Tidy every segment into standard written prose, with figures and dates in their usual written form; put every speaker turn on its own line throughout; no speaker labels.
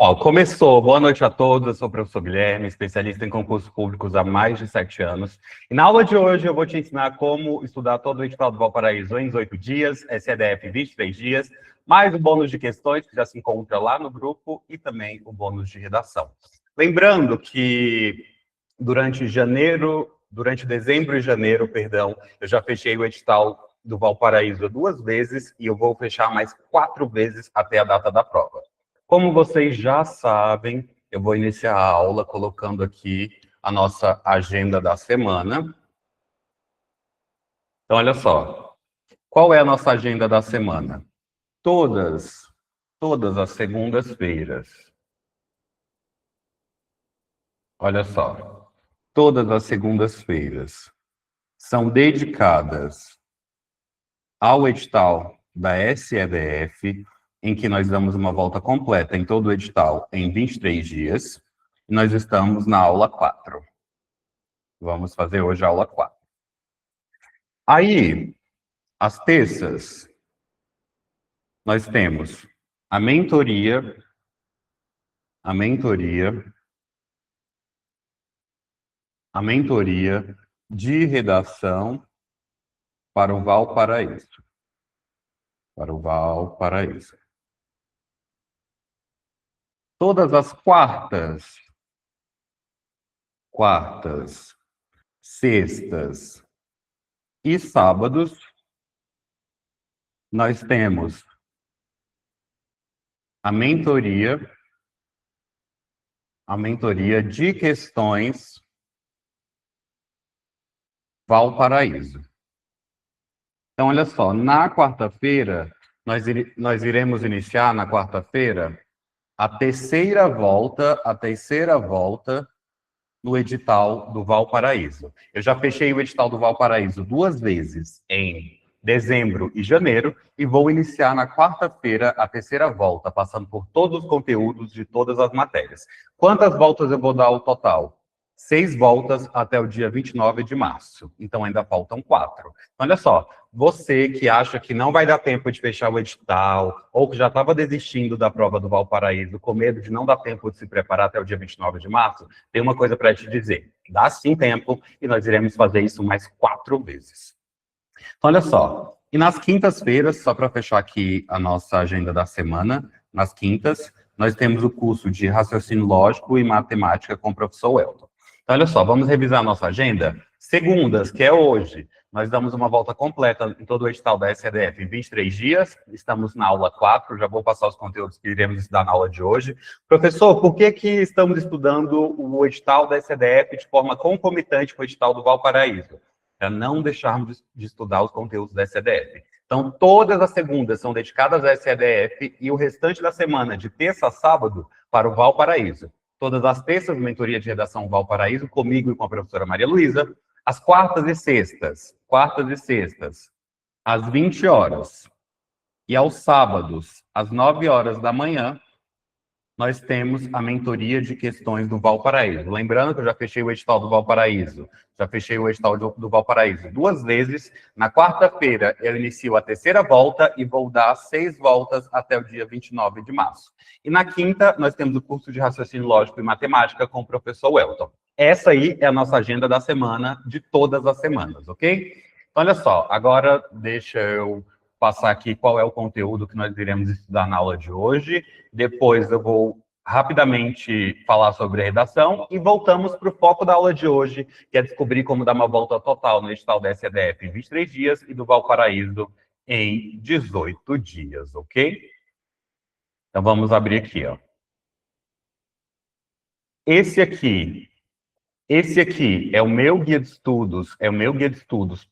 Ó, começou. Boa noite a todos. Eu sou o professor Guilherme, especialista em concursos públicos há mais de 7 anos. E na aula de hoje eu vou te ensinar como estudar todo o edital do Valparaíso em 18 dias, SEDF 23 dias, mais o bônus de questões que já se encontra lá no grupo e também o bônus de redação. Lembrando que durante dezembro e janeiro, perdão, eu já fechei o edital do Valparaíso 2 vezes e eu vou fechar mais 4 vezes até a data da prova. Como vocês já sabem, eu vou iniciar a aula colocando aqui a nossa agenda da semana. Então, olha só. Qual é a nossa agenda da semana? Todas as segundas-feiras. Olha só. Todas as segundas-feiras são dedicadas ao edital da SEDF, em que nós damos uma volta completa em todo o edital em 23 dias. E nós estamos na aula 4. Vamos fazer hoje a aula 4. Aí, às terças, nós temos a mentoria de redação para o Valparaíso. Todas as quartas, sextas e sábados, nós temos a mentoria de questões Valparaíso. Então, olha só, na quarta-feira, nós iremos iniciar na quarta-feira a terceira volta no edital do Valparaíso. Eu já fechei o edital do Valparaíso 2 vezes, em dezembro e janeiro, e vou iniciar na quarta-feira a terceira volta, passando por todos os conteúdos de todas as matérias. Quantas voltas eu vou dar ao total? 6 voltas até o dia 29 de março. Então, ainda faltam 4. Olha só, você que acha que não vai dar tempo de fechar o edital, ou que já estava desistindo da prova do Valparaíso, com medo de não dar tempo de se preparar até o dia 29 de março, tem uma coisa para te dizer. Dá sim tempo, e nós iremos fazer isso mais 4 vezes. Então, olha só, e nas quintas-feiras, só para fechar aqui a nossa agenda da semana, nas quintas, nós temos o curso de raciocínio lógico e matemática com o professor Welton. Então, olha só, vamos revisar a nossa agenda. Segundas, que é hoje, nós damos uma volta completa em todo o edital da SEDF em 23 dias. Estamos na aula 4, já vou passar os conteúdos que iremos estudar na aula de hoje. Professor, por que estamos estudando o edital da SEDF de forma concomitante com o edital do Valparaíso? Para não deixarmos de estudar os conteúdos da SEDF. Então, todas as segundas são dedicadas à SEDF e o restante da semana, de terça a sábado, para o Valparaíso. Todas as terças, mentoria de redação Valparaíso, comigo e com a professora Maria Luísa. As quartas e sextas, às 20 horas. E aos sábados, às 9 horas da manhã, nós temos a mentoria de questões do Valparaíso. Lembrando que eu já fechei o edital do Valparaíso. Do Valparaíso 2 vezes. Na quarta-feira, eu inicio a terceira volta e vou dar 6 voltas até o dia 29 de março. E na quinta, nós temos o curso de raciocínio lógico e matemática com o professor Welton. Essa aí é a nossa agenda da semana, de todas as semanas, ok? Então, olha só, agora deixa eu passar aqui qual é o conteúdo que nós iremos estudar na aula de hoje. Depois eu vou rapidamente falar sobre a redação e voltamos para o foco da aula de hoje, que é descobrir como dar uma volta total no edital da SEDF em 23 dias e do Valparaíso em 18 dias, ok? Então vamos abrir aqui, ó. Esse aqui é o meu guia de estudos,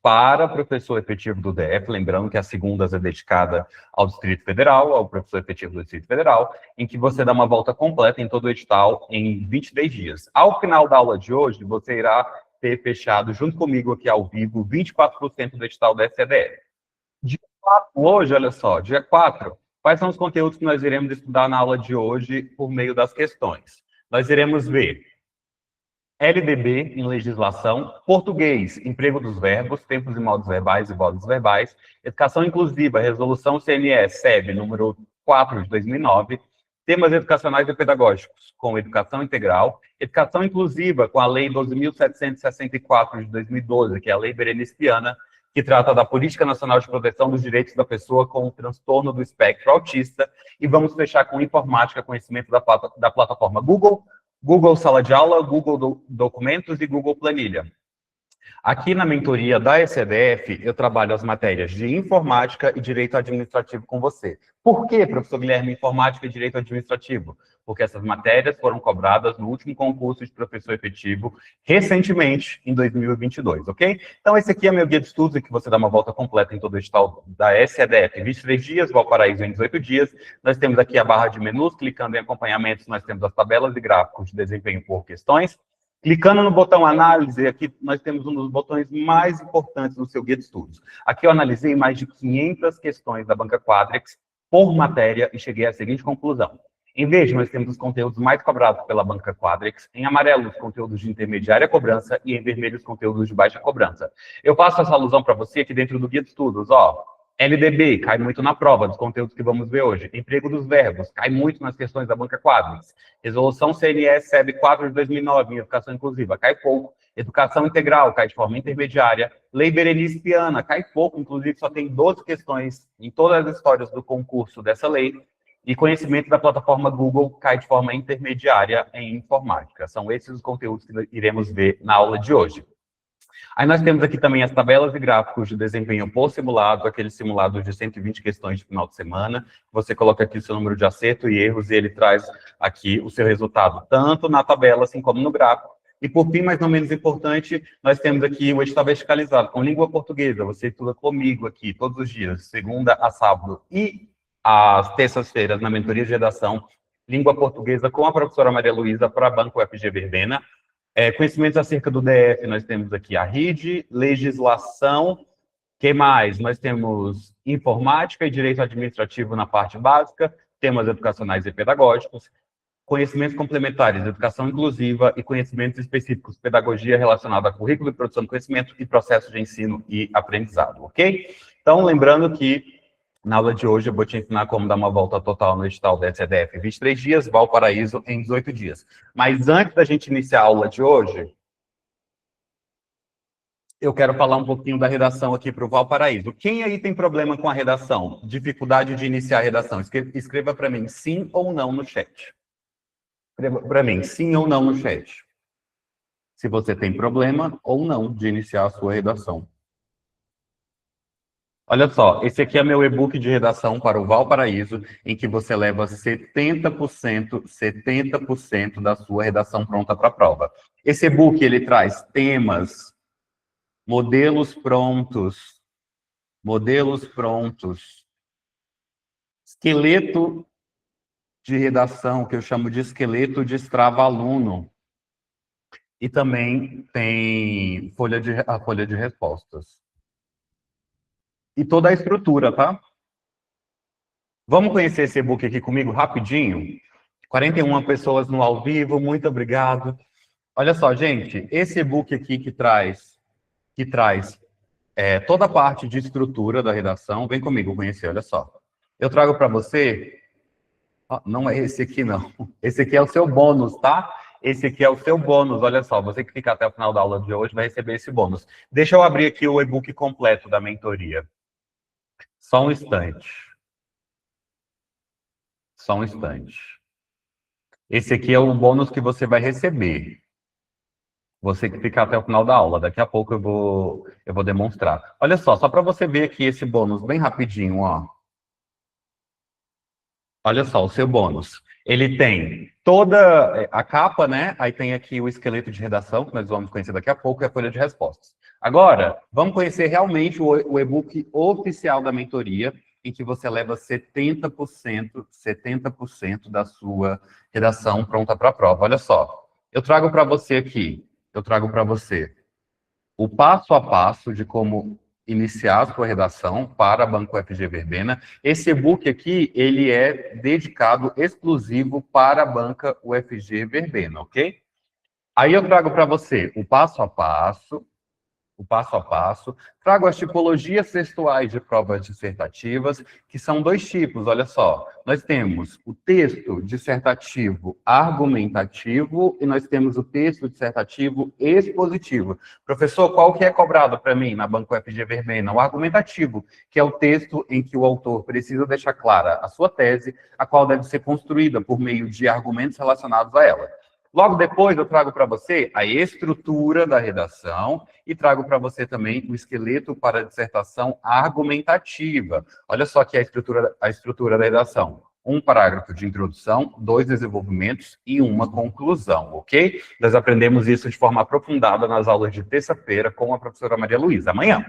para professor efetivo do DF, lembrando que as segundas é dedicada ao Distrito Federal, ao professor efetivo do Distrito Federal, em que você dá uma volta completa em todo o edital em 23 dias. Ao final da aula de hoje, você irá ter fechado, junto comigo aqui ao vivo, 24% do edital da SEDF. Dia 4, hoje, olha só, dia 4, quais são os conteúdos que nós iremos estudar na aula de hoje por meio das questões? Nós iremos ver LDB em legislação, português, emprego dos verbos, tempos e modos verbais e modos verbais, educação inclusiva, resolução CNE, SEB, número 4 de 2009, temas educacionais e pedagógicos, com educação integral, educação inclusiva, com a Lei 12.764 de 2012, que é a Lei Berenice Viana, que trata da Política Nacional de Proteção dos Direitos da Pessoa com o Transtorno do Espectro Autista, e vamos fechar com informática, conhecimento da plataforma Google, Google Sala de Aula, Google Documentos e Google Planilha. Aqui na mentoria da ECDF, eu trabalho as matérias de informática e direito administrativo com você. Por que, professor Guilherme, informática e direito administrativo? Porque essas matérias foram cobradas no último concurso de professor efetivo, recentemente, em 2022, ok? Então, esse aqui é meu guia de estudos, em que você dá uma volta completa em todo o edital da ECDF, 23 dias, Valparaíso em 18 dias. Nós temos aqui a barra de menus, clicando em acompanhamentos, nós temos as tabelas e gráficos de desempenho por questões. Clicando no botão análise, aqui nós temos um dos botões mais importantes do seu guia de estudos. Aqui eu analisei mais de 500 questões da banca Quadrex por matéria e cheguei à seguinte conclusão. Em verde, nós temos os conteúdos mais cobrados pela banca Quadrex, em amarelo, os conteúdos de intermediária cobrança e em vermelho, os conteúdos de baixa cobrança. Eu faço essa alusão para você aqui dentro do guia de estudos, ó. LDB, cai muito na prova dos conteúdos que vamos ver hoje. Emprego dos verbos, cai muito nas questões da banca Quadrex. Resolução CNS SEB 4 de 2009, em educação inclusiva, cai pouco. Educação integral, cai de forma intermediária. Lei Berenice Viana, cai pouco, inclusive só tem 12 questões em todas as histórias do concurso dessa lei. E conhecimento da plataforma Google cai de forma intermediária em informática. São esses os conteúdos que iremos ver na aula de hoje. Aí nós temos aqui também as tabelas e gráficos de desempenho por simulado, aqueles simulados de 120 questões de final de semana. Você coloca aqui o seu número de acerto e erros e ele traz aqui o seu resultado, tanto na tabela assim como no gráfico. E por fim, mas não menos importante, nós temos aqui o edital verticalizado com língua portuguesa. Você estuda comigo aqui todos os dias, segunda a sábado e às terças-feiras na mentoria de redação, língua portuguesa com a professora Maria Luísa para a Banco UFG Verbena. Conhecimentos acerca do DF, nós temos aqui a RID, legislação, que mais? Nós temos informática e direito administrativo na parte básica, temas educacionais e pedagógicos, conhecimentos complementares, educação inclusiva e conhecimentos específicos, pedagogia relacionada a currículo e produção de conhecimento e processo de ensino e aprendizado, ok? Então, lembrando que na aula de hoje eu vou te ensinar como dar uma volta total no edital da ECDF 23 dias, Valparaíso em 18 dias. Mas antes da gente iniciar a aula de hoje, eu quero falar um pouquinho da redação aqui para o Valparaíso. Quem aí tem problema com a redação? Dificuldade de iniciar a redação? Escreva para mim sim ou não no chat. Escreva para mim sim ou não no chat. Se você tem problema ou não de iniciar a sua redação. Olha só, esse aqui é meu e-book de redação para o Valparaíso, em que você leva 70% da sua redação pronta para a prova. Esse e-book, ele traz temas, modelos prontos, esqueleto de redação, que eu chamo de esqueleto de Strava-aluno, e também tem a folha de respostas. E toda a estrutura, tá? Vamos conhecer esse e-book aqui comigo rapidinho? 41 pessoas no ao vivo, muito obrigado. Olha só, gente, esse e-book aqui que traz toda a parte de estrutura da redação, vem comigo conhecer, olha só. Eu trago para você, não é esse aqui não, esse aqui é o seu bônus, tá? Esse aqui é o seu bônus, olha só, você que fica até o final da aula de hoje vai receber esse bônus. Deixa eu abrir aqui o e-book completo da mentoria. Só um instante. Só um instante. Esse aqui é o bônus que você vai receber. Você que ficar até o final da aula. Daqui a pouco eu vou demonstrar. Olha só para você ver aqui esse bônus bem rapidinho, ó. Olha só, o seu bônus. Ele tem toda a capa, né? Aí tem aqui o esqueleto de redação, que nós vamos conhecer daqui a pouco, e a folha de respostas. Agora, vamos conhecer realmente o e-book oficial da mentoria, em que você leva 70% da sua redação pronta para a prova. Olha só, eu trago para você o passo a passo de como iniciar a sua redação para a Banco UFG Verbena. Esse e-book aqui, ele é dedicado exclusivo para a banca UFG Verbena, ok? Aí eu trago para você o passo a passo o passo a passo. Trago as tipologias textuais de provas dissertativas, que são dois tipos, olha só. Nós temos o texto dissertativo argumentativo e nós temos o texto dissertativo expositivo. Professor, qual que é cobrado para mim na Banco FG Verbena? O argumentativo, que é o texto em que o autor precisa deixar clara a sua tese, a qual deve ser construída por meio de argumentos relacionados a ela. Logo depois, eu trago para você a estrutura da redação e trago para você também o esqueleto para a dissertação argumentativa. Olha só aqui a estrutura da redação. Um parágrafo de introdução, 2 desenvolvimentos e uma conclusão, ok? Nós aprendemos isso de forma aprofundada nas aulas de terça-feira com a professora Maria Luísa, amanhã.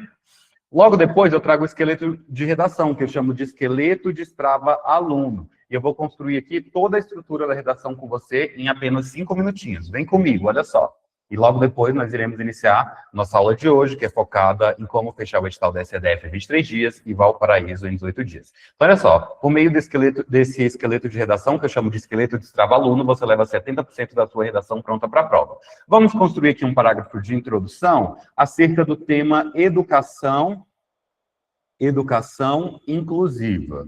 Logo depois, eu trago o esqueleto de redação, que eu chamo de esqueleto de Strava aluno. E eu vou construir aqui toda a estrutura da redação com você em apenas 5 minutinhos. Vem comigo, olha só. E logo depois nós iremos iniciar nossa aula de hoje, que é focada em como fechar o edital da SEDEF em 23 dias e Valparaíso em 18 dias. Então, olha só, por meio desse esqueleto de redação, que eu chamo de esqueleto de Strava aluno, você leva 70% da sua redação pronta para a prova. Vamos construir aqui um parágrafo de introdução acerca do tema educação inclusiva.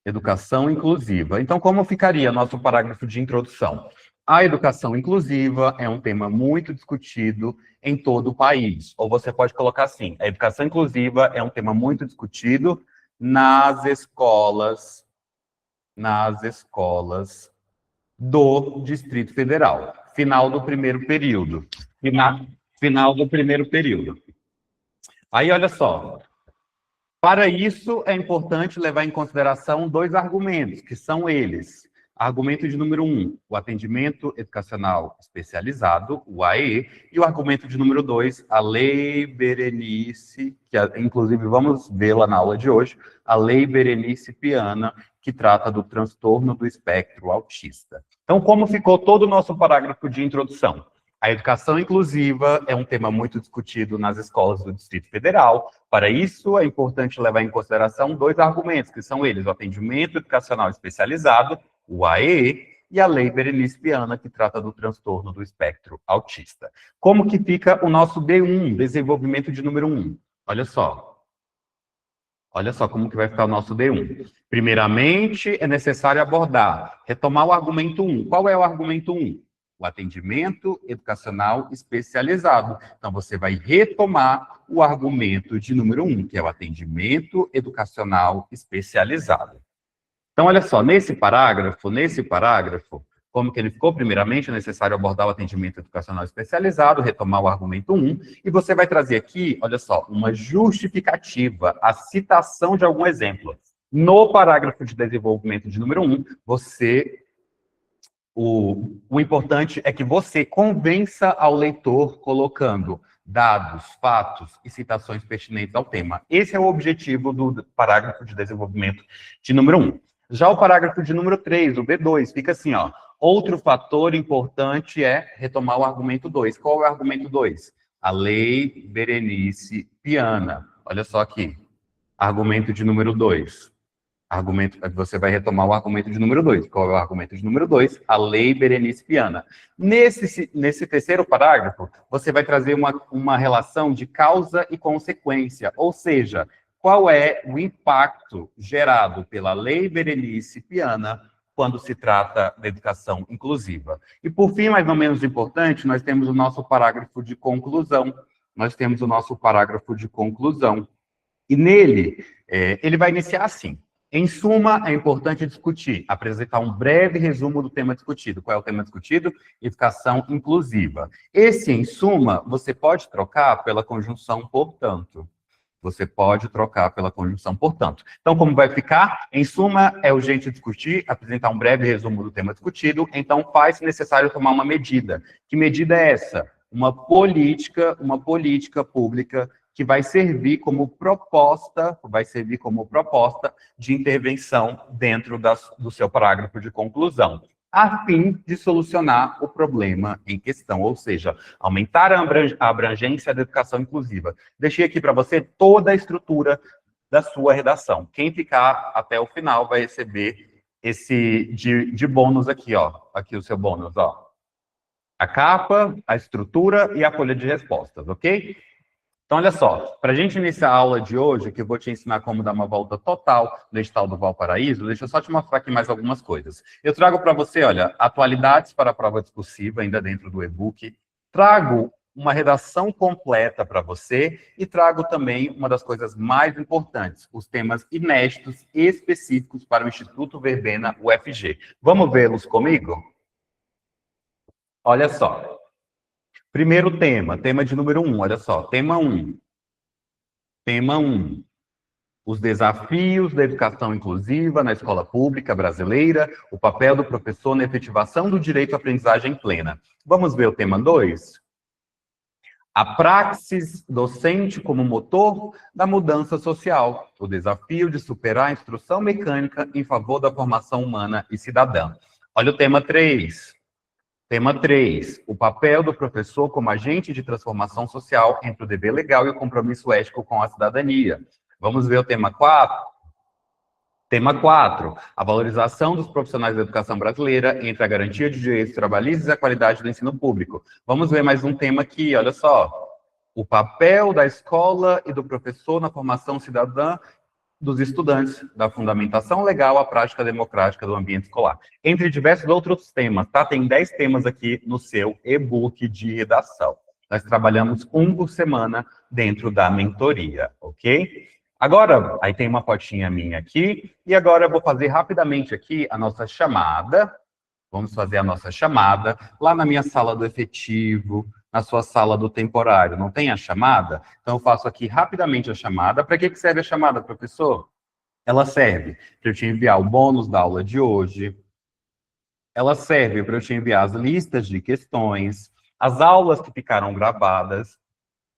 Educação inclusiva. Então, como ficaria nosso parágrafo de introdução? A educação inclusiva é um tema muito discutido em todo o país. Ou você pode colocar assim, a educação inclusiva é um tema muito discutido nas escolas do Distrito Federal. Final do primeiro período. Final do primeiro período. Aí, olha só. Para isso, é importante levar em consideração 2 argumentos, que são eles. Argumento de número 1, o atendimento educacional especializado, o AE, e o argumento de número 2, a Lei Berenice, que inclusive vamos vê-la na aula de hoje, a Lei Berenice Piana, que trata do transtorno do espectro autista. Então, como ficou todo o nosso parágrafo de introdução? A educação inclusiva é um tema muito discutido nas escolas do Distrito Federal. Para isso, é importante levar em consideração 2 argumentos, que são eles, o atendimento educacional especializado, o AE, e a Lei Berenice Piana, que trata do transtorno do espectro autista. Como que fica o nosso D1, desenvolvimento de número 1? Olha só. Olha só como que vai ficar o nosso D1. Primeiramente, é necessário retomar o argumento 1. Qual é o argumento 1? O atendimento educacional especializado. Então, você vai retomar o argumento de número 1, que é o atendimento educacional especializado. Então, olha só, nesse parágrafo, como que ele ficou? Primeiramente, é necessário abordar o atendimento educacional especializado, retomar o argumento 1, e você vai trazer aqui, olha só, uma justificativa, a citação de algum exemplo. No parágrafo de desenvolvimento de número 1, o importante é que você convença ao leitor colocando dados, fatos e citações pertinentes ao tema. Esse é o objetivo do parágrafo de desenvolvimento de número 1. Já o parágrafo de número 3, o B2, fica assim, ó. Outro fator importante é retomar o argumento 2. Qual é o argumento 2? A Lei Berenice Piana. Olha só aqui. Argumento de número 2. Você vai retomar o argumento de número 2. Qual é o argumento de número 2? A Lei Berenice Piana. Nesse terceiro parágrafo, você vai trazer uma relação de causa e consequência, ou seja, qual é o impacto gerado pela Lei Berenice Piana quando se trata da educação inclusiva. E, por fim, mas não menos importante, nós temos o nosso parágrafo de conclusão. E nele, ele vai iniciar assim. Em suma, é importante discutir, apresentar um breve resumo do tema discutido. Qual é o tema discutido? Educação inclusiva. Esse, em suma, você pode trocar pela conjunção portanto. Então, como vai ficar? Em suma, é urgente discutir, apresentar um breve resumo do tema discutido, então faz necessário tomar uma medida. Que medida é essa? Uma política pública que vai servir como proposta de intervenção dentro do seu parágrafo de conclusão, a fim de solucionar o problema em questão, ou seja, aumentar a abrangência da educação inclusiva. Deixei aqui para você toda a estrutura da sua redação. Quem ficar até o final vai receber esse de bônus aqui, ó. Aqui o seu bônus, ó. A capa, a estrutura e a folha de respostas, ok? Então, olha só, para a gente iniciar a aula de hoje, que eu vou te ensinar como dar uma volta total no edital do Valparaíso, deixa eu só te mostrar aqui mais algumas coisas. Eu trago para você, olha, atualidades para a prova discursiva, ainda dentro do e-book. Trago uma redação completa para você e trago também uma das coisas mais importantes, os temas inéditos e específicos para o Instituto Verbena UFG. Vamos vê-los comigo? Olha só. Primeiro tema de número 1, olha só, tema 1. Tema 1. Os desafios da educação inclusiva na escola pública brasileira, o papel do professor na efetivação do direito à aprendizagem plena. Vamos ver o tema 2? A praxis docente como motor da mudança social, o desafio de superar a instrução mecânica em favor da formação humana e cidadã. Olha o tema 3. Tema 3, o papel do professor como agente de transformação social entre o dever legal e o compromisso ético com a cidadania. Vamos ver o tema 4? Tema 4, a valorização dos profissionais da educação brasileira entre a garantia de direitos trabalhistas e a qualidade do ensino público. Vamos ver mais um tema aqui, olha só. O papel da escola e do professor na formação cidadã dos estudantes, da fundamentação legal à prática democrática do ambiente escolar. Entre diversos outros temas, tá? Tem 10 temas aqui no seu e-book de redação. Nós trabalhamos um por semana dentro da mentoria, ok? Agora, aí tem uma fotinha minha aqui, e agora eu vou fazer rapidamente aqui a nossa chamada. Vamos fazer a nossa chamada lá na minha sala do efetivo, na sua sala do temporário. Não tem a chamada? Então, eu faço aqui rapidamente a chamada. Para que serve a chamada, professor? Ela serve para eu te enviar o bônus da aula de hoje. Ela serve para eu te enviar as listas de questões, as aulas que ficaram gravadas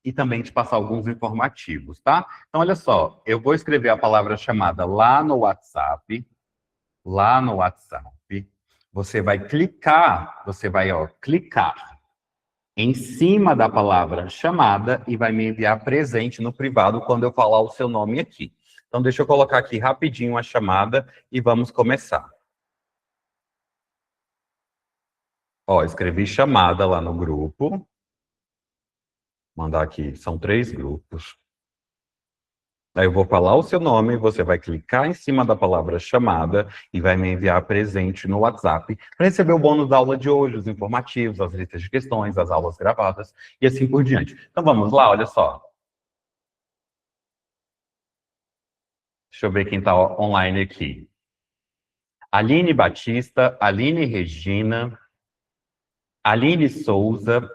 e também te passar alguns informativos, tá? Então, olha só, eu vou escrever a palavra chamada lá no WhatsApp. Lá no WhatsApp. Você vai clicar, clicar em cima da palavra chamada e vai me enviar presente no privado quando eu falar o seu nome aqui. Então, deixa eu colocar aqui rapidinho a chamada e vamos começar. Ó, escrevi chamada lá no grupo. Mandar aqui, são 3 grupos. Aí eu vou falar o seu nome, você vai clicar em cima da palavra chamada e vai me enviar presente no WhatsApp para receber o bônus da aula de hoje, os informativos, as listas de questões, as aulas gravadas e assim por diante. Então vamos lá, olha só. Deixa eu ver quem está online aqui. Aline Batista, Aline Regina, Aline Souza.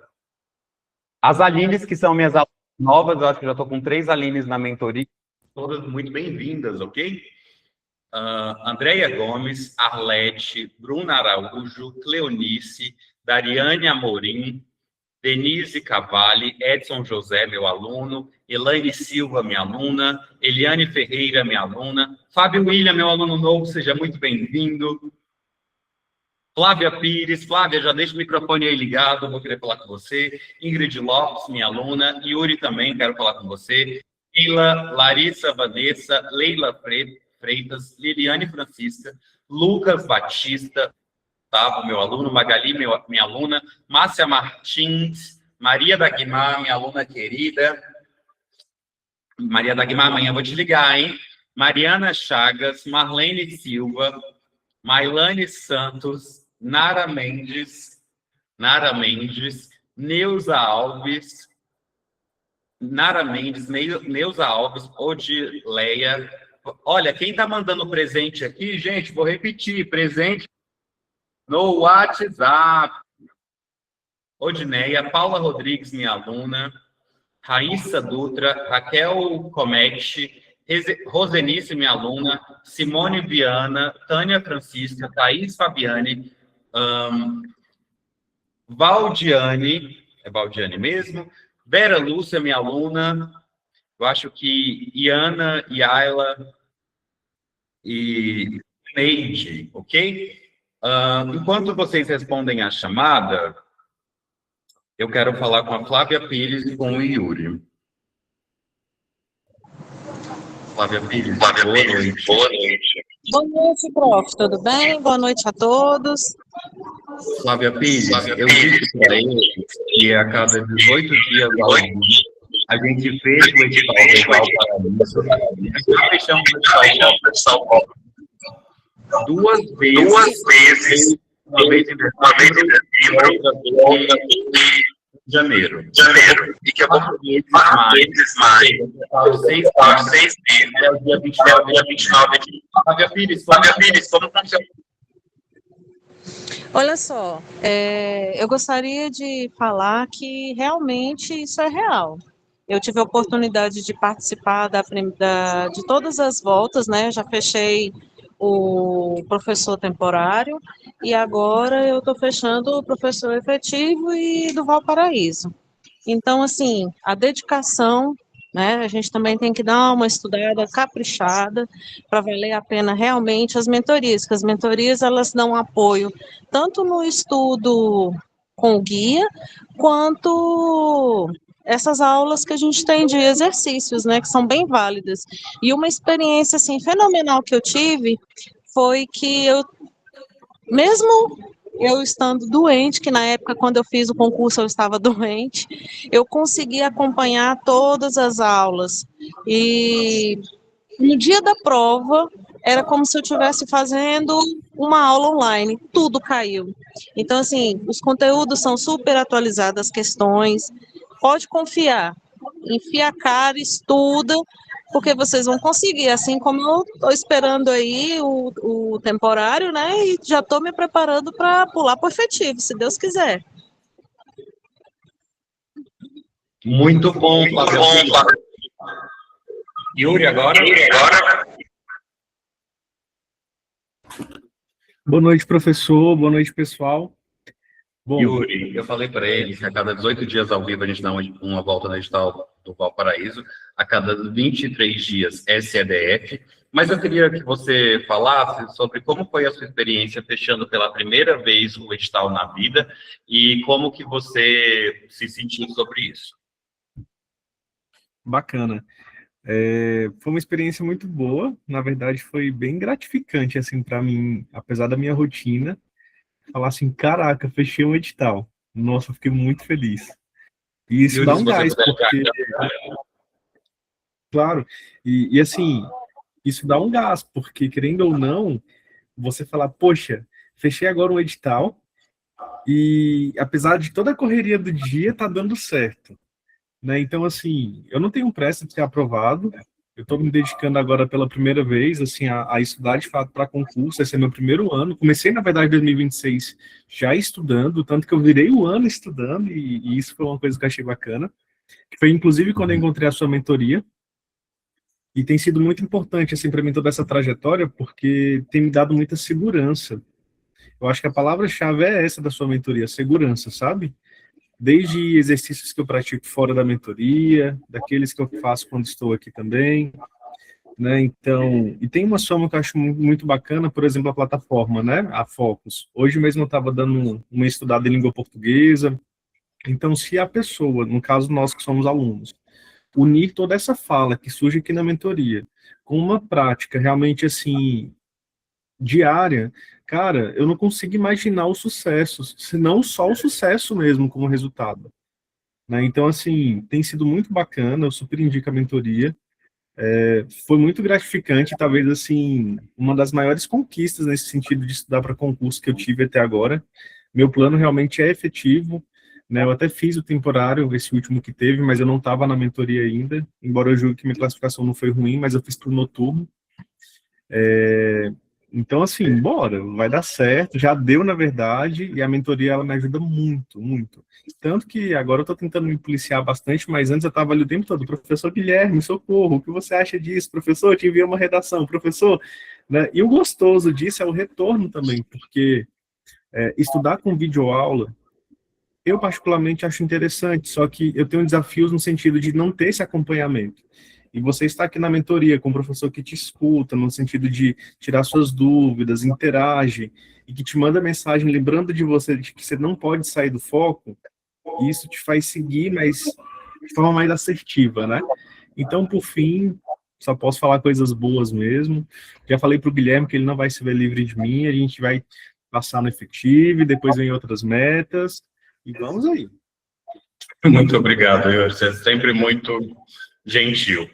As Alines que são minhas alunas novas, eu acho que já estou com 3 Alines na mentoria. Todas muito bem-vindas, ok? Andréia Gomes, Arlete, Bruna Araújo, Cleonice, Dariane Amorim, Denise Cavalli, Edson José, meu aluno, Elaine Silva, minha aluna, Eliane Ferreira, minha aluna, Fábio William, meu aluno novo, seja muito bem-vindo. Flávia Pires, Flávia, já deixa o microfone aí ligado, vou querer falar com você. Ingrid Lopes, minha aluna, Yuri também, quero falar com você. Sheila, Larissa Vanessa, Leila Freitas, Liliane Francisca, Lucas Batista, Gustavo, meu aluno, Magali, minha aluna, Márcia Martins, Maria Dagmar, minha aluna querida. Maria Dagmar, amanhã eu vou te ligar, hein? Mariana Chagas, Marlene Silva, Mailane Santos, Nara Mendes, Neuza Alves, Neuza Alves, Odileia. Olha, quem está mandando presente aqui, gente, vou repetir, presente no WhatsApp. Odineia, Paula Rodrigues, minha aluna, Raíssa Dutra, Raquel Comete, Rosenice, minha aluna, Simone Viana, Tânia Francisca, Thaís Fabiane, Valdiane, é Valdiane mesmo, Vera Lúcia, minha aluna, eu acho que Iana, Yaila e Neide, ok? Enquanto vocês respondem a chamada, eu quero falar com a Flávia Pires e com o Yuri. Flávia Pires, boa noite.
Boa noite, prof. Tudo bem? Boa noite a todos.
Flávia Pires, eu disse para ele que a cada 18 dias ao vivo, a gente fecha o edital do Valparaíso, e nós fechamos o edital duas vezes, uma vez em dezembro e outra vez em janeiro. E que eu vou fazer mais 6 meses, até o dia 29 de Flávia Pires, como funciona?
Olha só, eu gostaria de falar que realmente isso é real. Eu tive a oportunidade de participar de todas as voltas, né? Já fechei o professor temporário e agora eu estou fechando o professor efetivo e do Valparaíso. Então, assim, a dedicação, né? A gente também tem que dar uma estudada caprichada para valer a pena realmente as mentorias, que as mentorias elas dão apoio tanto no estudo com o guia, quanto essas aulas que a gente tem de exercícios, né, que são bem válidas. E uma experiência assim fenomenal que eu tive foi que mesmo eu estando doente, que na época quando eu fiz o concurso eu estava doente, eu consegui acompanhar todas as aulas. E no dia da prova, era como se eu estivesse fazendo uma aula online, tudo caiu. Então, assim, os conteúdos são super atualizados, as questões, pode confiar, enfia a cara, estuda, porque vocês vão conseguir, assim como eu estou esperando aí o temporário, né, e já estou me preparando para pular para o efetivo, se Deus quiser.
Muito bom, Flávia. Yuri, agora?
Boa noite, professor. Boa noite, pessoal.
Bom, Yuri, eu falei para ele que a cada 18 dias ao vivo a gente dá uma volta no edital do Valparaíso, a cada 23 dias SEDF, mas eu queria que você falasse sobre como foi a sua experiência fechando pela primeira vez o edital na vida e como que você se sentiu sobre isso.
Bacana. Foi uma experiência muito boa, na verdade foi bem gratificante, assim, para mim, apesar da minha rotina, falar assim, caraca, fechei um edital. Nossa, eu fiquei muito feliz. E isso dá um gás, porque... Claro, e assim, isso dá um gás, porque querendo ou não, você falar, poxa, fechei agora um edital, e apesar de toda a correria do dia, tá dando certo. Né? Então, assim, eu não tenho pressa de ser aprovado, eu estou me dedicando agora pela primeira vez, assim, a estudar de fato para concurso, esse é meu primeiro ano, comecei, na verdade, em 2026 já estudando, tanto que eu virei o ano estudando, e isso foi uma coisa que eu achei bacana, que foi, inclusive, quando eu encontrei a sua mentoria, e tem sido muito importante, assim, para mim, toda essa trajetória, porque tem me dado muita segurança. Eu acho que a palavra-chave é essa da sua mentoria, segurança, sabe? Desde exercícios que eu pratico fora da mentoria, daqueles que eu faço quando estou aqui também, né, então, e tem uma soma que eu acho muito bacana, por exemplo, a plataforma, né, a Focus. Hoje mesmo eu estava dando uma estudada em língua portuguesa, então se a pessoa, no caso nós que somos alunos, unir toda essa fala que surge aqui na mentoria, com uma prática realmente, assim, diária, cara, eu não consigo imaginar o sucesso, senão só o sucesso mesmo como resultado. Né? Então, assim, tem sido muito bacana, eu super indico a mentoria, foi muito gratificante, talvez, assim, uma das maiores conquistas nesse sentido de estudar para concurso que eu tive até agora. Meu plano realmente é efetivo, né? Eu até fiz o temporário, esse último que teve, mas eu não estava na mentoria ainda, embora eu julgue que minha classificação não foi ruim, mas eu fiz para o noturno. Então, assim, bora, vai dar certo, já deu, na verdade, e a mentoria, ela me ajuda muito, muito. Tanto que agora eu tô tentando me policiar bastante, mas antes eu tava ali o tempo todo, professor Guilherme, socorro, o que você acha disso? Professor, eu te enviei uma redação, professor, né? E o gostoso disso é o retorno também, porque estudar com videoaula, eu particularmente acho interessante, só que eu tenho desafios no sentido de não ter esse acompanhamento. E você está aqui na mentoria com um professor que te escuta, no sentido de tirar suas dúvidas, interage, e que te manda mensagem lembrando de você, de que você não pode sair do foco, e isso te faz seguir, mas de forma mais assertiva, né? Então, por fim, só posso falar coisas boas mesmo. Já falei para o Guilherme que ele não vai se ver livre de mim, a gente vai passar no efetivo, e depois vem outras metas, e vamos aí.
Muito obrigado, você é sempre muito gentil.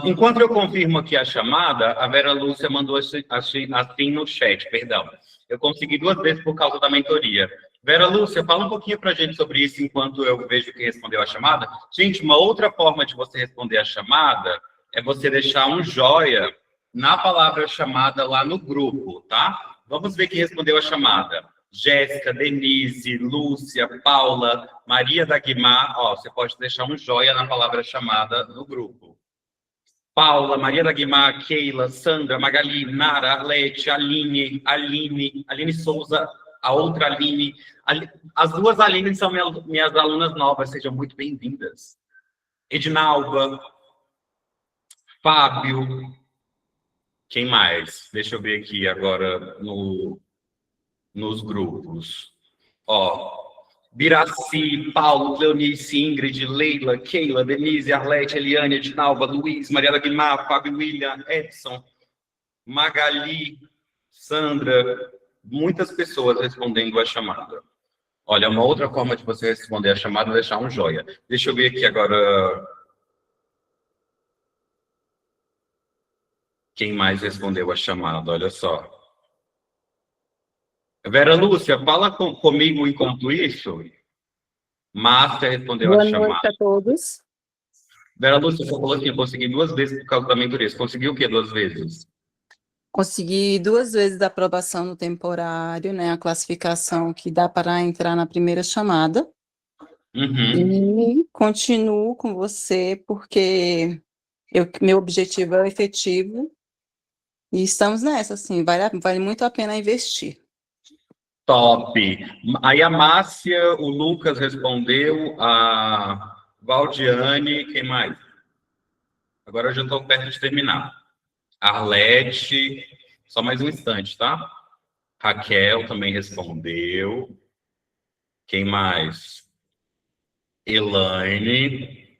Enquanto eu confirmo aqui a chamada, a Vera Lúcia mandou assim no chat, perdão. Eu consegui 2 vezes por causa da mentoria. Vera Lúcia, fala um pouquinho para a gente sobre isso enquanto eu vejo quem respondeu a chamada. Gente, uma outra forma de você responder a chamada é você deixar um joia na palavra chamada lá no grupo, tá? Vamos ver quem respondeu a chamada. Jéssica, Denise, Lúcia, Paula, Maria da Guimar. Ó, você pode deixar um joia na palavra chamada no grupo. Paula, Maria da Guimar, Keila, Sandra, Magali, Nara, Arlete, Aline Souza, a outra Aline. As 2 Aline são minhas alunas novas, sejam muito bem-vindas. Edinalva, Fábio, quem mais? Deixa eu ver aqui agora nos grupos. Ó, Biraci, Paulo, Cleonice, Ingrid, Leila, Keila, Denise, Arlete, Eliane, Edinalva, Luiz, Maria da Guimar, Fábio, William, Edson, Magali, Sandra, muitas pessoas respondendo a chamada. Olha, uma outra forma de você responder a chamada é deixar um joia. Deixa eu ver aqui agora quem mais respondeu a chamada, olha só. Vera Lúcia, fala comigo enquanto isso. Márcia respondeu a chamada.
Boa noite a todos.
Vera Lúcia, você falou assim, eu consegui 2 vezes por causa da mentoria. Você conseguiu o quê 2 vezes?
Consegui 2 vezes a aprovação no temporário, né? A classificação que dá para entrar na primeira chamada. E continuo com você porque meu objetivo é o efetivo. E estamos nessa, assim, vale muito a pena investir.
Top! Aí a Márcia, o Lucas respondeu, a Valdiane, quem mais? Agora eu já estou perto de terminar. Arlete, só mais um instante, tá? Raquel também respondeu. Quem mais? Elaine,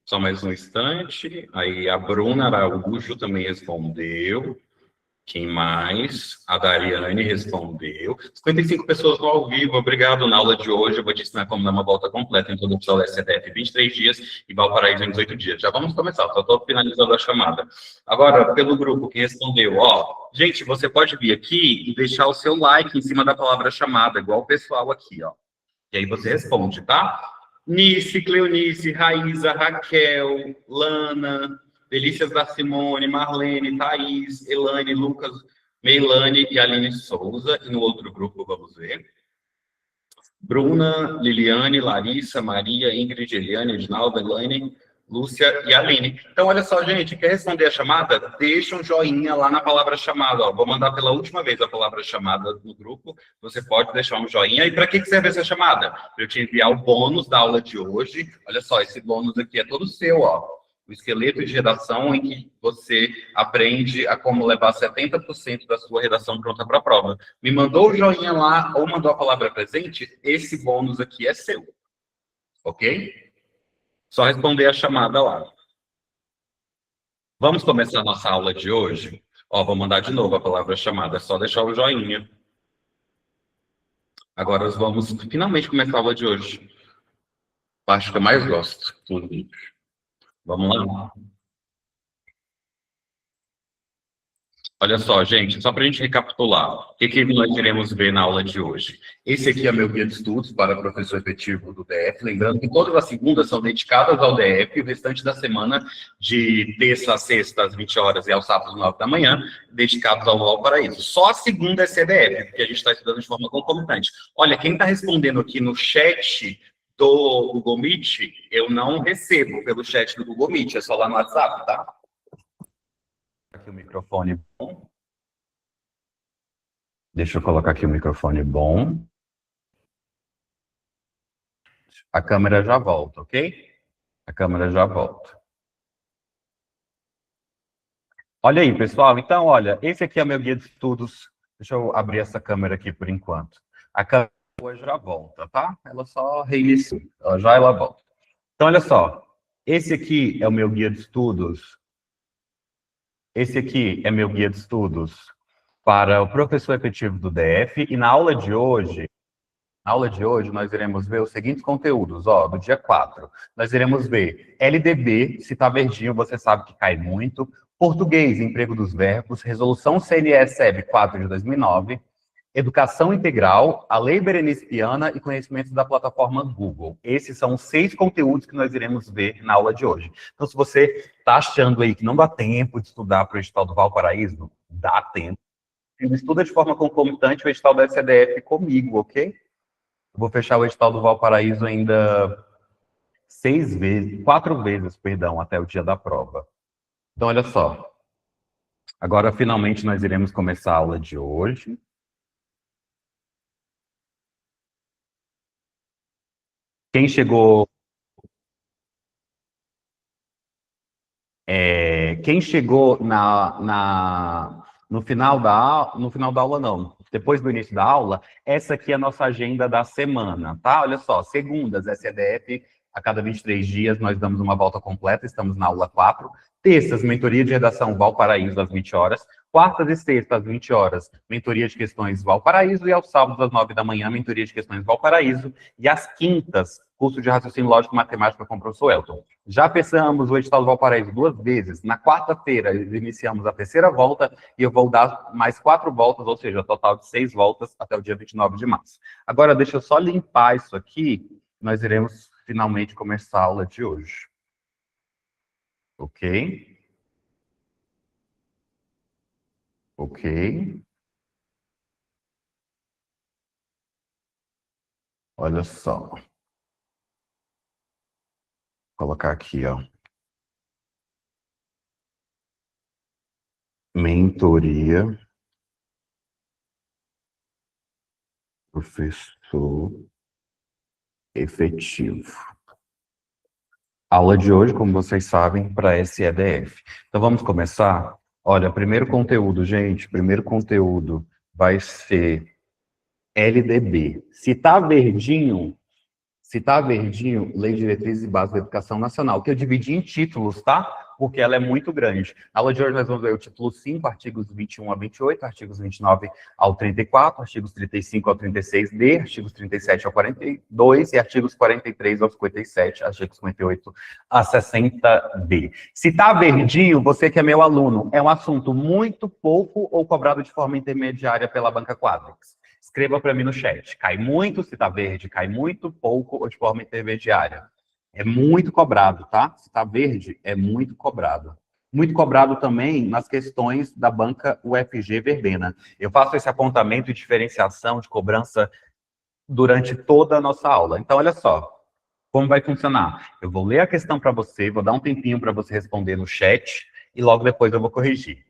só mais um instante. Aí a Bruna Araújo também respondeu. Quem mais? A Dariane respondeu. 55 pessoas no ao vivo. Obrigado. Na aula de hoje eu vou te ensinar como dar uma volta completa em todo o pessoal SCDF em 23 dias e Valparaíso em 18 dias. Já vamos começar, só estou finalizando a chamada. Agora, pelo grupo que respondeu, ó, gente, você pode vir aqui e deixar o seu like em cima da palavra chamada, igual o pessoal aqui, ó. E aí você responde, tá? Nice, Cleonice, Raíza, Raquel, Lana, Delícias da Simone, Marlene, Thaís, Elane, Lucas, Meilane e Aline Souza. E no outro grupo, vamos ver. Bruna, Liliane, Larissa, Maria, Ingrid, Eliane, Edinalva, Elaine, Lúcia e Aline. Então, olha só, gente, quer responder a chamada? Deixa um joinha lá na palavra chamada. Ó. Vou mandar pela última vez a palavra chamada no grupo. Você pode deixar um joinha. E para que serve essa chamada? Para eu te enviar o bônus da aula de hoje. Olha só, esse bônus aqui é todo seu, ó. O esqueleto de redação em que você aprende a como levar 70% da sua redação pronta para a prova. Me mandou o joinha lá ou mandou a palavra presente, esse bônus aqui é seu. Ok? Só responder a chamada lá. Vamos começar a nossa aula de hoje? Ó, vou mandar de novo a palavra chamada, é só deixar o joinha. Agora vamos finalmente começar a aula de hoje. A parte que eu mais gosto dos vídeos. Vamos lá? Olha só, gente, só para a gente recapitular, o que nós iremos ver na aula de hoje? Esse aqui é meu guia de estudos para professor efetivo do DF, lembrando que todas as segundas são dedicadas ao DF, e o restante da semana, de terça a sexta, às 20 horas, e aos sábados, às 9 da manhã, dedicados ao Valparaíso. Só a segunda é CDF, porque a gente está estudando de forma concomitante. Olha, quem está respondendo aqui no chat do Google Meet, eu não recebo pelo chat do Google Meet, é só lá no WhatsApp, tá? Aqui o microfone bom. Deixa eu colocar aqui o microfone bom. A câmera já volta, ok? A câmera já volta. Olha aí, pessoal. Então, olha, esse aqui é o meu guia de estudos. Deixa eu abrir essa câmera aqui por enquanto. A câmera já volta, tá? Ela só reinicia. Já ela volta. Então, olha só. Esse aqui é o meu guia de estudos. Esse aqui é meu guia de estudos para o professor efetivo do DF, e na aula de hoje, nós iremos ver os seguintes conteúdos, ó, do dia 4. Nós iremos ver LDB, se tá verdinho, você sabe que cai muito, português, emprego dos verbos, resolução CNE-SEB 4 de 2009, educação integral, a lei Berenice Piana e conhecimentos da plataforma Google. Esses são os 6 conteúdos que nós iremos ver na aula de hoje. Então, se você está achando aí que não dá tempo de estudar para o edital do Valparaíso, dá tempo. Estuda de forma concomitante o edital da SCDF comigo, ok? Eu vou fechar o edital do Valparaíso ainda 4 vezes, perdão, até o dia da prova. Então, olha só. Agora, finalmente, nós iremos começar a aula de hoje. Quem chegou... quem chegou no final da aula, não. Depois do início da aula, essa aqui é a nossa agenda da semana, tá? Olha só, segundas, SEDF, a cada 23 dias nós damos uma volta completa, estamos na aula 4. Terças, mentoria de redação Valparaíso, às 20 horas. Quartas e sextas, às 20 horas, mentoria de questões Valparaíso. E aos sábados, às 9 da manhã, mentoria de questões Valparaíso. E às quintas, curso de raciocínio lógico e matemática com o professor Elton. Já fechamos o edital do Valparaíso 2 vezes. Na quarta-feira, iniciamos a terceira volta e eu vou dar mais 4 voltas, ou seja, total de 6 voltas até o dia 29 de março. Agora, deixa eu só limpar isso aqui. Nós iremos finalmente começar a aula de hoje. Ok? Ok? Olha só. Vou colocar aqui, ó. Mentoria. Professor efetivo. Aula de hoje, como vocês sabem, para SEDF. Então, vamos começar? Olha, primeiro conteúdo, gente, primeiro conteúdo vai ser LDB. Se tá verdinho, Lei de Diretrizes e Bases da Educação Nacional, que eu dividi em títulos, tá? Porque ela é muito grande. Na aula de hoje nós vamos ver o título 5, artigos 21 a 28, artigos 29 ao 34, artigos 35 ao 36D, artigos 37 ao 42 e artigos 43 ao 57, artigos 58 a 60D. Se tá verdinho, você que é meu aluno, é um assunto muito pouco ou cobrado de forma intermediária pela banca Quadrix. Escreva para mim no chat. Cai muito, se tá verde, cai muito, pouco ou de forma intermediária. É muito cobrado, tá? Se tá verde, é muito cobrado. Muito cobrado também nas questões da banca UFG Verbena. Eu faço esse apontamento e diferenciação de cobrança durante toda a nossa aula. Então, olha só. Como vai funcionar? Eu vou ler a questão para você, vou dar um tempinho para você responder no chat e logo depois eu vou corrigir.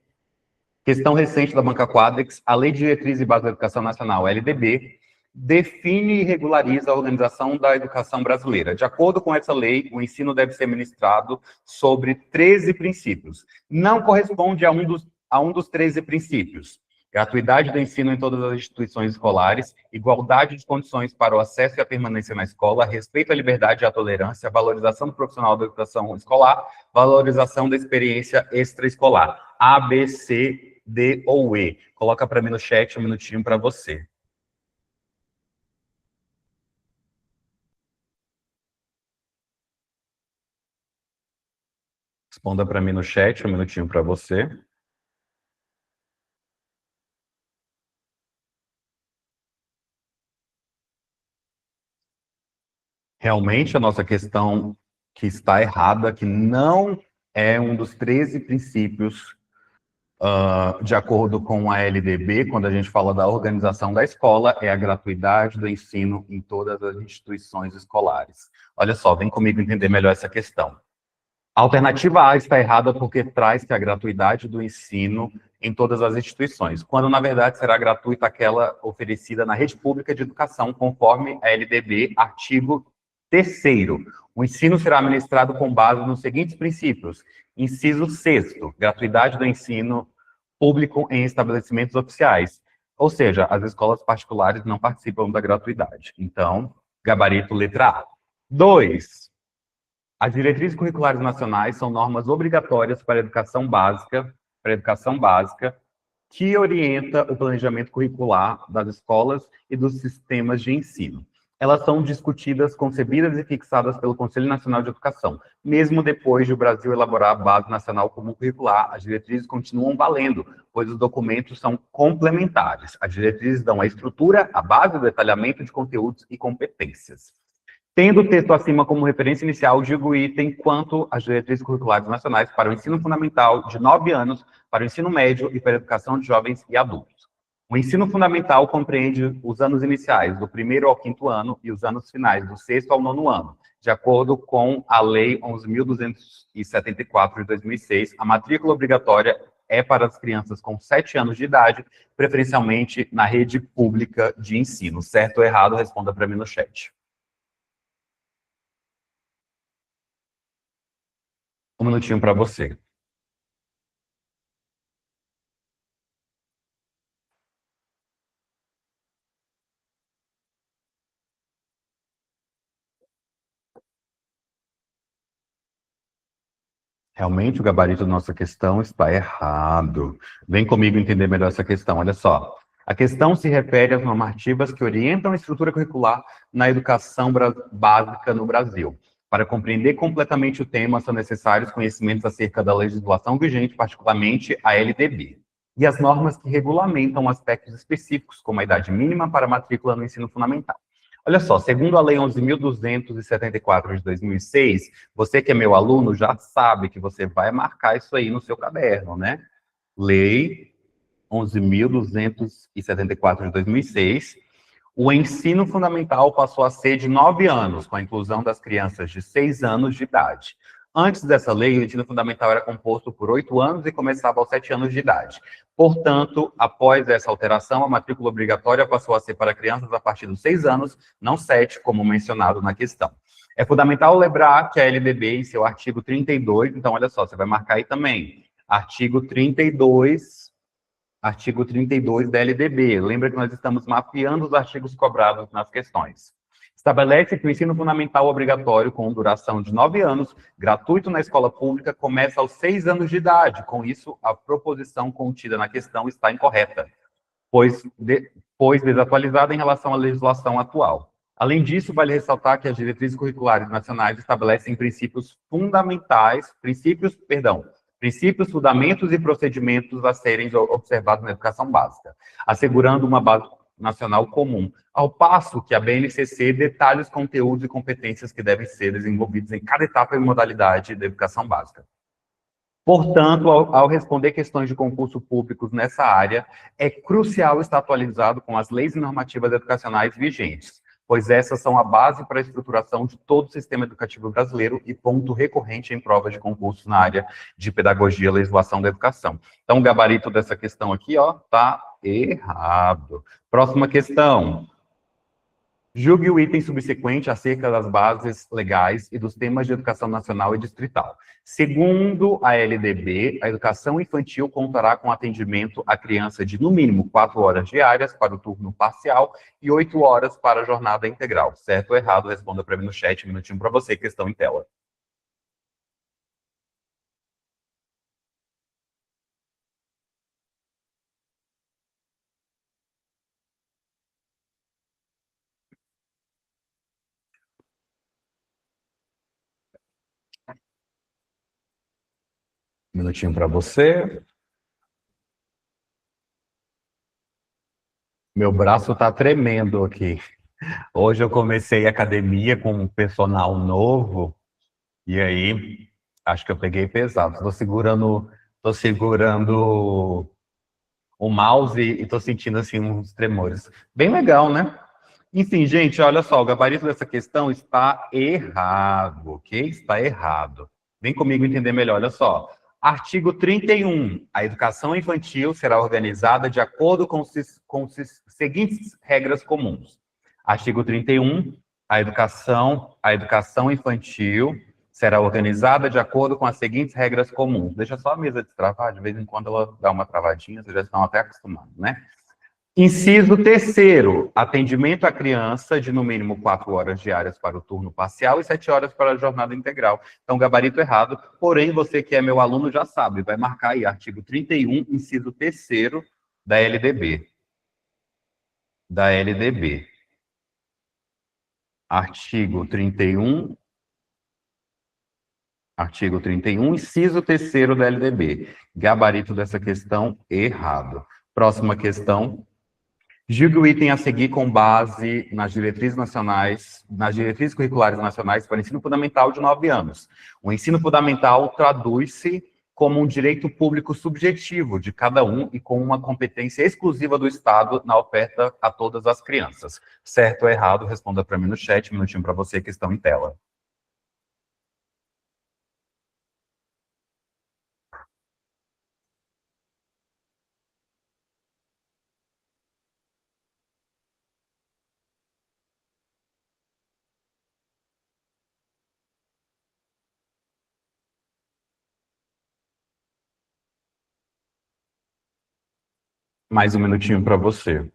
Questão recente da banca Quadrix, a Lei de Diretrizes e Bases da Educação Nacional, LDB, define e regulariza a organização da educação brasileira. De acordo com essa lei, o ensino deve ser ministrado sobre 13 princípios. Não corresponde a um dos 13 princípios. Gratuidade do ensino em todas as instituições escolares, igualdade de condições para o acesso e a permanência na escola, respeito à liberdade e à tolerância, valorização do profissional da educação escolar, valorização da experiência extraescolar. A, B, C, D ou E. Coloca para mim no chat um minutinho para você. Responda para mim no chat um minutinho para você. Realmente, a nossa questão que está errada, que não é um dos 13 princípios de acordo com a LDB, quando a gente fala da organização da escola, é a gratuidade do ensino em todas as instituições escolares. Olha só, vem comigo entender melhor essa questão. A alternativa A está errada porque traz que a gratuidade do ensino em todas as instituições, quando na verdade será gratuita aquela oferecida na rede pública de educação, conforme a LDB, artigo 3º. O ensino será ministrado com base nos seguintes princípios. Inciso 6º, gratuidade do ensino público em estabelecimentos oficiais. Ou seja, as escolas particulares não participam da gratuidade. Então, gabarito letra A. 2. As diretrizes curriculares nacionais são normas obrigatórias para a educação básica, que orienta o planejamento curricular das escolas e dos sistemas de ensino. Elas são discutidas, concebidas e fixadas pelo Conselho Nacional de Educação. Mesmo depois de o Brasil elaborar a Base Nacional Comum Curricular, as diretrizes continuam valendo, pois os documentos são complementares. As diretrizes dão a estrutura, a base, o detalhamento de conteúdos e competências. Tendo o texto acima como referência inicial, digo o item quanto às diretrizes curriculares nacionais para o ensino fundamental de 9 anos, para o ensino médio e para a educação de jovens e adultos. O ensino fundamental compreende os anos iniciais, do 1º ao 5º ano, e os anos finais, do 6º ao 9º ano. De acordo com a Lei 11.274 de 2006, a matrícula obrigatória é para as crianças com 7 anos de idade, preferencialmente na rede pública de ensino. Certo ou errado? Responda para mim no chat. Um minutinho para você. Realmente, o gabarito da nossa questão está errado. Vem comigo entender melhor essa questão. Olha só. A questão se refere às normativas que orientam a estrutura curricular na educação básica no Brasil. Para compreender completamente o tema, são necessários conhecimentos acerca da legislação vigente, particularmente a LDB, e as normas que regulamentam aspectos específicos, como a idade mínima para matrícula no ensino fundamental. Olha só, segundo a Lei 11.274 de 2006, você que é meu aluno já sabe que você vai marcar isso aí no seu caderno, né? Lei 11.274 de 2006, o ensino fundamental passou a ser de 9 anos, com a inclusão das crianças de 6 anos de idade. Antes dessa lei, o ensino fundamental era composto por 8 anos e começava aos 7 anos de idade. Portanto, após essa alteração, a matrícula obrigatória passou a ser para crianças a partir dos 6 anos, não 7, como mencionado na questão. É fundamental lembrar que a LDB, em seu artigo 32, então, olha só, você vai marcar aí também, artigo 32 da LDB. Lembra que nós estamos mapeando os artigos cobrados nas questões. Estabelece que o ensino fundamental obrigatório, com duração de 9 anos, gratuito na escola pública, começa aos 6 anos de idade. Com isso, a proposição contida na questão está incorreta, pois desatualizada em relação à legislação atual. Além disso, vale ressaltar que as diretrizes curriculares nacionais estabelecem princípios, fundamentos e procedimentos a serem observados na educação básica, assegurando uma base nacional comum, ao passo que a BNCC detalha os conteúdos e competências que devem ser desenvolvidos em cada etapa e modalidade da educação básica. Portanto, ao responder questões de concurso públicos nessa área, é crucial estar atualizado com as leis e normativas educacionais vigentes, pois essas são a base para a estruturação de todo o sistema educativo brasileiro e ponto recorrente em provas de concurso na área de pedagogia e legislação da educação. Então, o gabarito dessa questão aqui, ó, tá errado. Próxima questão. Julgue o item subsequente acerca das bases legais e dos temas de educação nacional e distrital. Segundo a LDB, a educação infantil contará com atendimento à criança de, no mínimo, 4 horas diárias para o turno parcial e 8 horas para a jornada integral. Certo ou errado? Responda para mim no chat, um minutinho para você, questão em tela. Um minutinho para você. Meu braço está tremendo aqui. Hoje eu comecei a academia com um personal novo, e aí acho que eu peguei pesado. Estou segurando o mouse e estou sentindo assim uns tremores. Bem legal, né? Enfim, gente, olha só, o gabarito dessa questão está errado, ok? Está errado. Vem comigo entender melhor, olha só. Artigo 31. A educação infantil será organizada de acordo com os seguintes regras comuns. Artigo 31. A educação infantil será organizada de acordo com as seguintes regras comuns. Deixa só a mesa destravar, de vez em quando ela dá uma travadinha, vocês já estão até acostumados, né? Inciso 3º, atendimento à criança de no mínimo 4 horas diárias para o turno parcial e 7 horas para a jornada integral. Então, gabarito errado, porém, você que é meu aluno já sabe, vai marcar aí artigo 31, inciso 3º, da LDB. Da LDB. Artigo 31, inciso 3º da LDB. Gabarito dessa questão, errado. Próxima questão. Julgue o item a seguir com base nas diretrizes nacionais, nas diretrizes curriculares nacionais para o ensino fundamental de 9 anos. O ensino fundamental traduz-se como um direito público subjetivo de cada um e com uma competência exclusiva do Estado na oferta a todas as crianças. Certo ou errado? Responda para mim no chat, um minutinho para você que estão em tela. Mais um minutinho para você.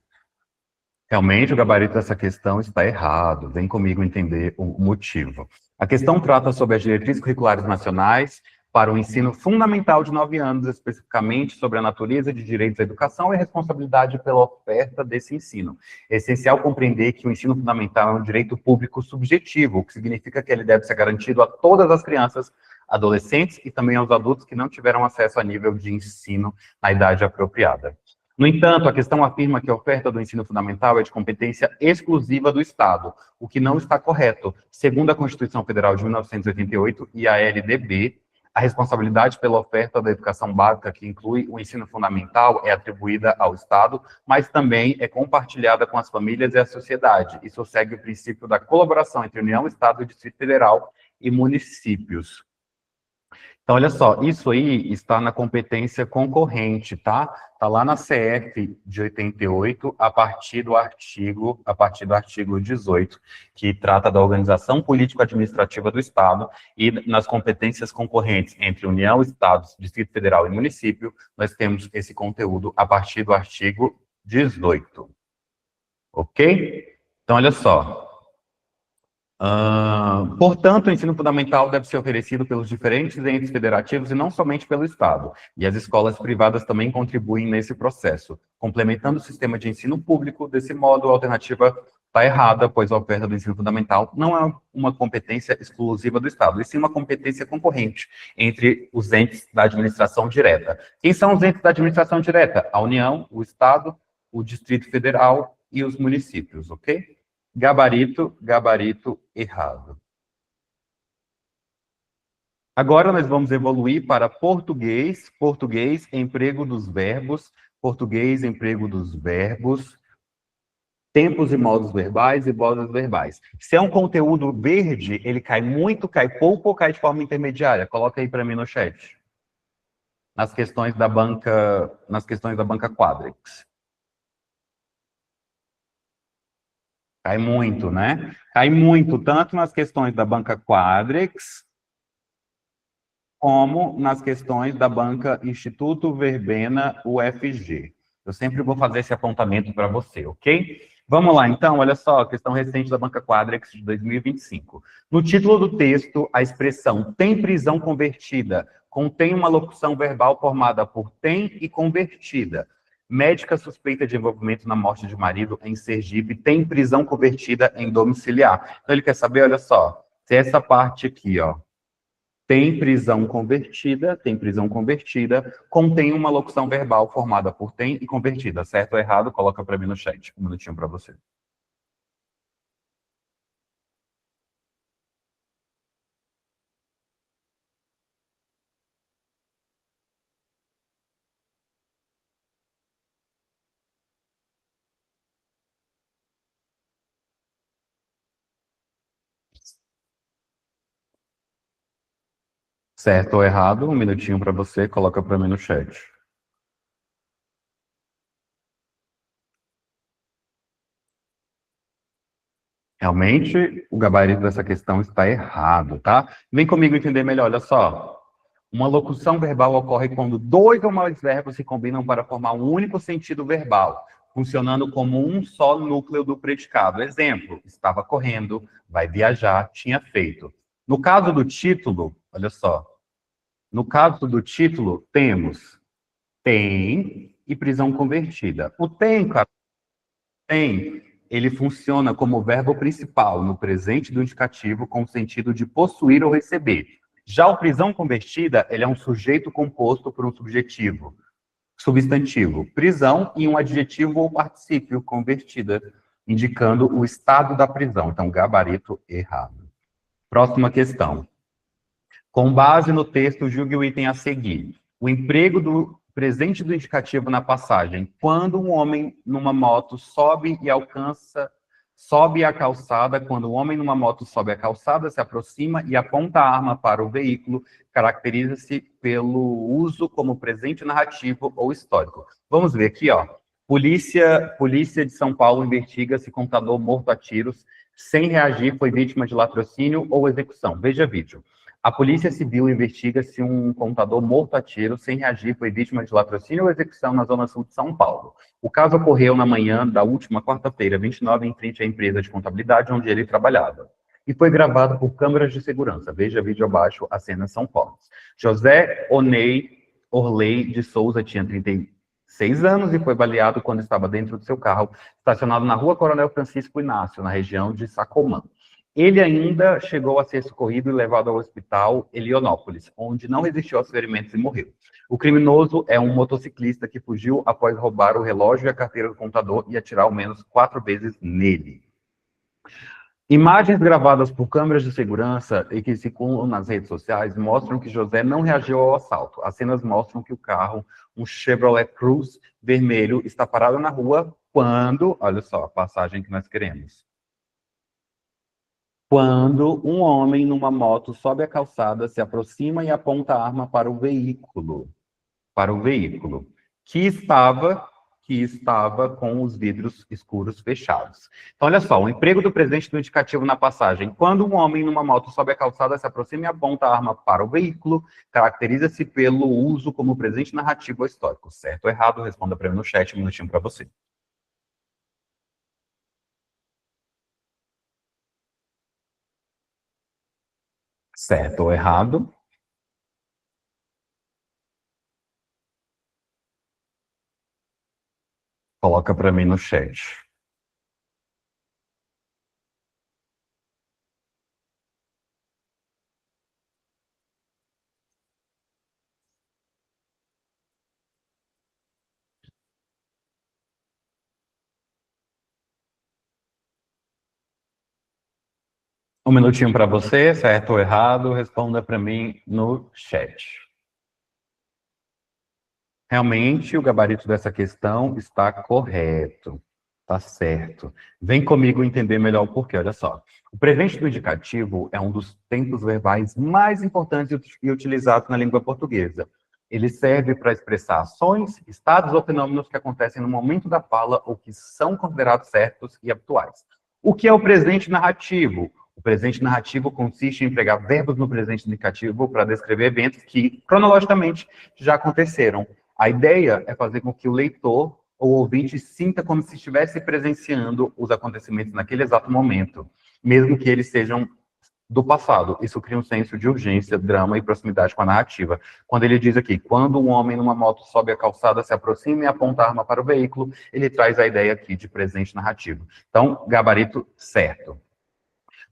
Realmente, o gabarito dessa questão está errado. Vem comigo entender o motivo. A questão trata sobre as diretrizes curriculares nacionais para o ensino fundamental de 9 anos, especificamente sobre a natureza de direitos à educação e responsabilidade pela oferta desse ensino. É essencial compreender que o ensino fundamental é um direito público subjetivo, o que significa que ele deve ser garantido a todas as crianças, adolescentes e também aos adultos que não tiveram acesso a nível de ensino na idade apropriada. No entanto, a questão afirma que a oferta do ensino fundamental é de competência exclusiva do Estado, o que não está correto. Segundo a Constituição Federal de 1988 e a LDB, a responsabilidade pela oferta da educação básica, que inclui o ensino fundamental, é atribuída ao Estado, mas também é compartilhada com as famílias e a sociedade. Isso segue o princípio da colaboração entre União, Estado, Distrito Federal e municípios. Então, olha só, isso aí está na competência concorrente, tá? Está lá na CF de 88, a partir do artigo 18, que trata da organização político-administrativa do Estado, e nas competências concorrentes entre União, Estados, Distrito Federal e município, nós temos esse conteúdo a partir do artigo 18. Ok? Então, olha só. Portanto, o ensino fundamental deve ser oferecido pelos diferentes entes federativos e não somente pelo Estado. E as escolas privadas também contribuem nesse processo, complementando o sistema de ensino público. Desse modo, a alternativa está errada, pois a oferta do ensino fundamental não é uma competência exclusiva do Estado, e sim uma competência concorrente entre os entes da administração direta. Quem são os entes da administração direta? A União, o Estado, o Distrito Federal e os municípios, ok? Gabarito errado. Agora nós vamos evoluir para português, emprego dos verbos, tempos e modos verbais e modos verbais. Se é um conteúdo verde, ele cai muito, cai pouco ou cai de forma intermediária? Coloca aí para mim no chat. Nas questões da banca Quadrix. Cai muito, né? Cai muito, tanto nas questões da banca Quadrix, como nas questões da banca Instituto Verbena UFG. Eu sempre vou fazer esse apontamento para você, ok? Vamos lá, então, olha só, a questão recente da banca Quadrix de 2025. No título do texto, a expressão tem prisão convertida contém uma locução verbal formada por tem e convertida. Médica suspeita de envolvimento na morte de marido em Sergipe tem prisão convertida em domiciliar. Então, ele quer saber, olha só, se essa parte aqui, ó, tem prisão convertida, contém uma locução verbal formada por tem e convertida. Certo ou errado? Coloca para mim no chat. Um minutinho para você. Certo ou errado? Um minutinho para você, coloca para mim no chat. Realmente, o gabarito dessa questão está errado, tá? Vem comigo entender melhor, olha só. Uma locução verbal ocorre quando dois ou mais verbos se combinam para formar um único sentido verbal, funcionando como um só núcleo do predicado. Exemplo, estava correndo, vai viajar, tinha feito. No caso do título, olha só. No caso do título, temos tem e prisão convertida. O tem, cara, tem, ele funciona como verbo principal no presente do indicativo com o sentido de possuir ou receber. Já o prisão convertida, ele é um sujeito composto por um subjetivo, substantivo, prisão, e um adjetivo ou particípio, convertida, indicando o estado da prisão. Então, gabarito errado. Próxima questão. Com base no texto, julgue o item a seguir. O emprego do presente do indicativo na passagem. Quando um homem numa moto sobe a calçada, quando um homem numa moto sobe a calçada, se aproxima e aponta a arma para o veículo, caracteriza-se pelo uso como presente narrativo ou histórico. Vamos ver aqui, ó. Polícia de São Paulo investiga se computador morto a tiros, sem reagir, foi vítima de latrocínio ou execução. Veja vídeo. A Polícia Civil investiga se um computador morto a tiro, sem reagir, foi vítima de latrocínio ou execução na Zona Sul de São Paulo. O caso ocorreu na manhã da última quarta-feira, 29, em frente à empresa de contabilidade onde ele trabalhava. E foi gravado por câmeras de segurança. Veja vídeo abaixo, as cenas são fortes. José Orley de Souza tinha 36 anos e foi baleado quando estava dentro do seu carro, estacionado na rua Coronel Francisco Inácio, na região de Sacomã. Ele ainda chegou a ser socorrido e levado ao hospital Helionópolis, onde não resistiu aos ferimentos e morreu. O criminoso é um motociclista que fugiu após roubar o relógio e a carteira do computador e atirar ao menos 4 vezes nele. Imagens gravadas por câmeras de segurança e que circulam nas redes sociais mostram que José não reagiu ao assalto. As cenas mostram que o carro, um Chevrolet Cruze vermelho, está parado na rua quando, olha só, a passagem que nós queremos. Quando um homem numa moto sobe a calçada, se aproxima e aponta a arma para o veículo, que estava com os vidros escuros fechados. Então, olha só, o emprego do presente do indicativo na passagem. Quando um homem numa moto sobe a calçada, se aproxima e aponta a arma para o veículo, caracteriza-se pelo uso como presente narrativo ou histórico. Certo ou errado? Responda para mim no chat, um minutinho para você. Certo ou errado? Coloca para mim no chat. Um minutinho para você, certo ou errado? Responda para mim no chat. Realmente, o gabarito dessa questão está correto. Tá certo. Vem comigo entender melhor o porquê, olha só. O presente do indicativo é um dos tempos verbais mais importantes e utilizados na língua portuguesa. Ele serve para expressar ações, estados ou fenômenos que acontecem no momento da fala ou que são considerados certos e habituais. O que é o presente narrativo? O presente narrativo consiste em empregar verbos no presente indicativo para descrever eventos que, cronologicamente, já aconteceram. A ideia é fazer com que o leitor ou ouvinte sinta como se estivesse presenciando os acontecimentos naquele exato momento, mesmo que eles sejam do passado. Isso cria um senso de urgência, drama e proximidade com a narrativa. Quando ele diz aqui, quando um homem numa moto sobe a calçada, se aproxima e aponta a arma para o veículo, ele traz a ideia aqui de presente narrativo. Então, gabarito certo.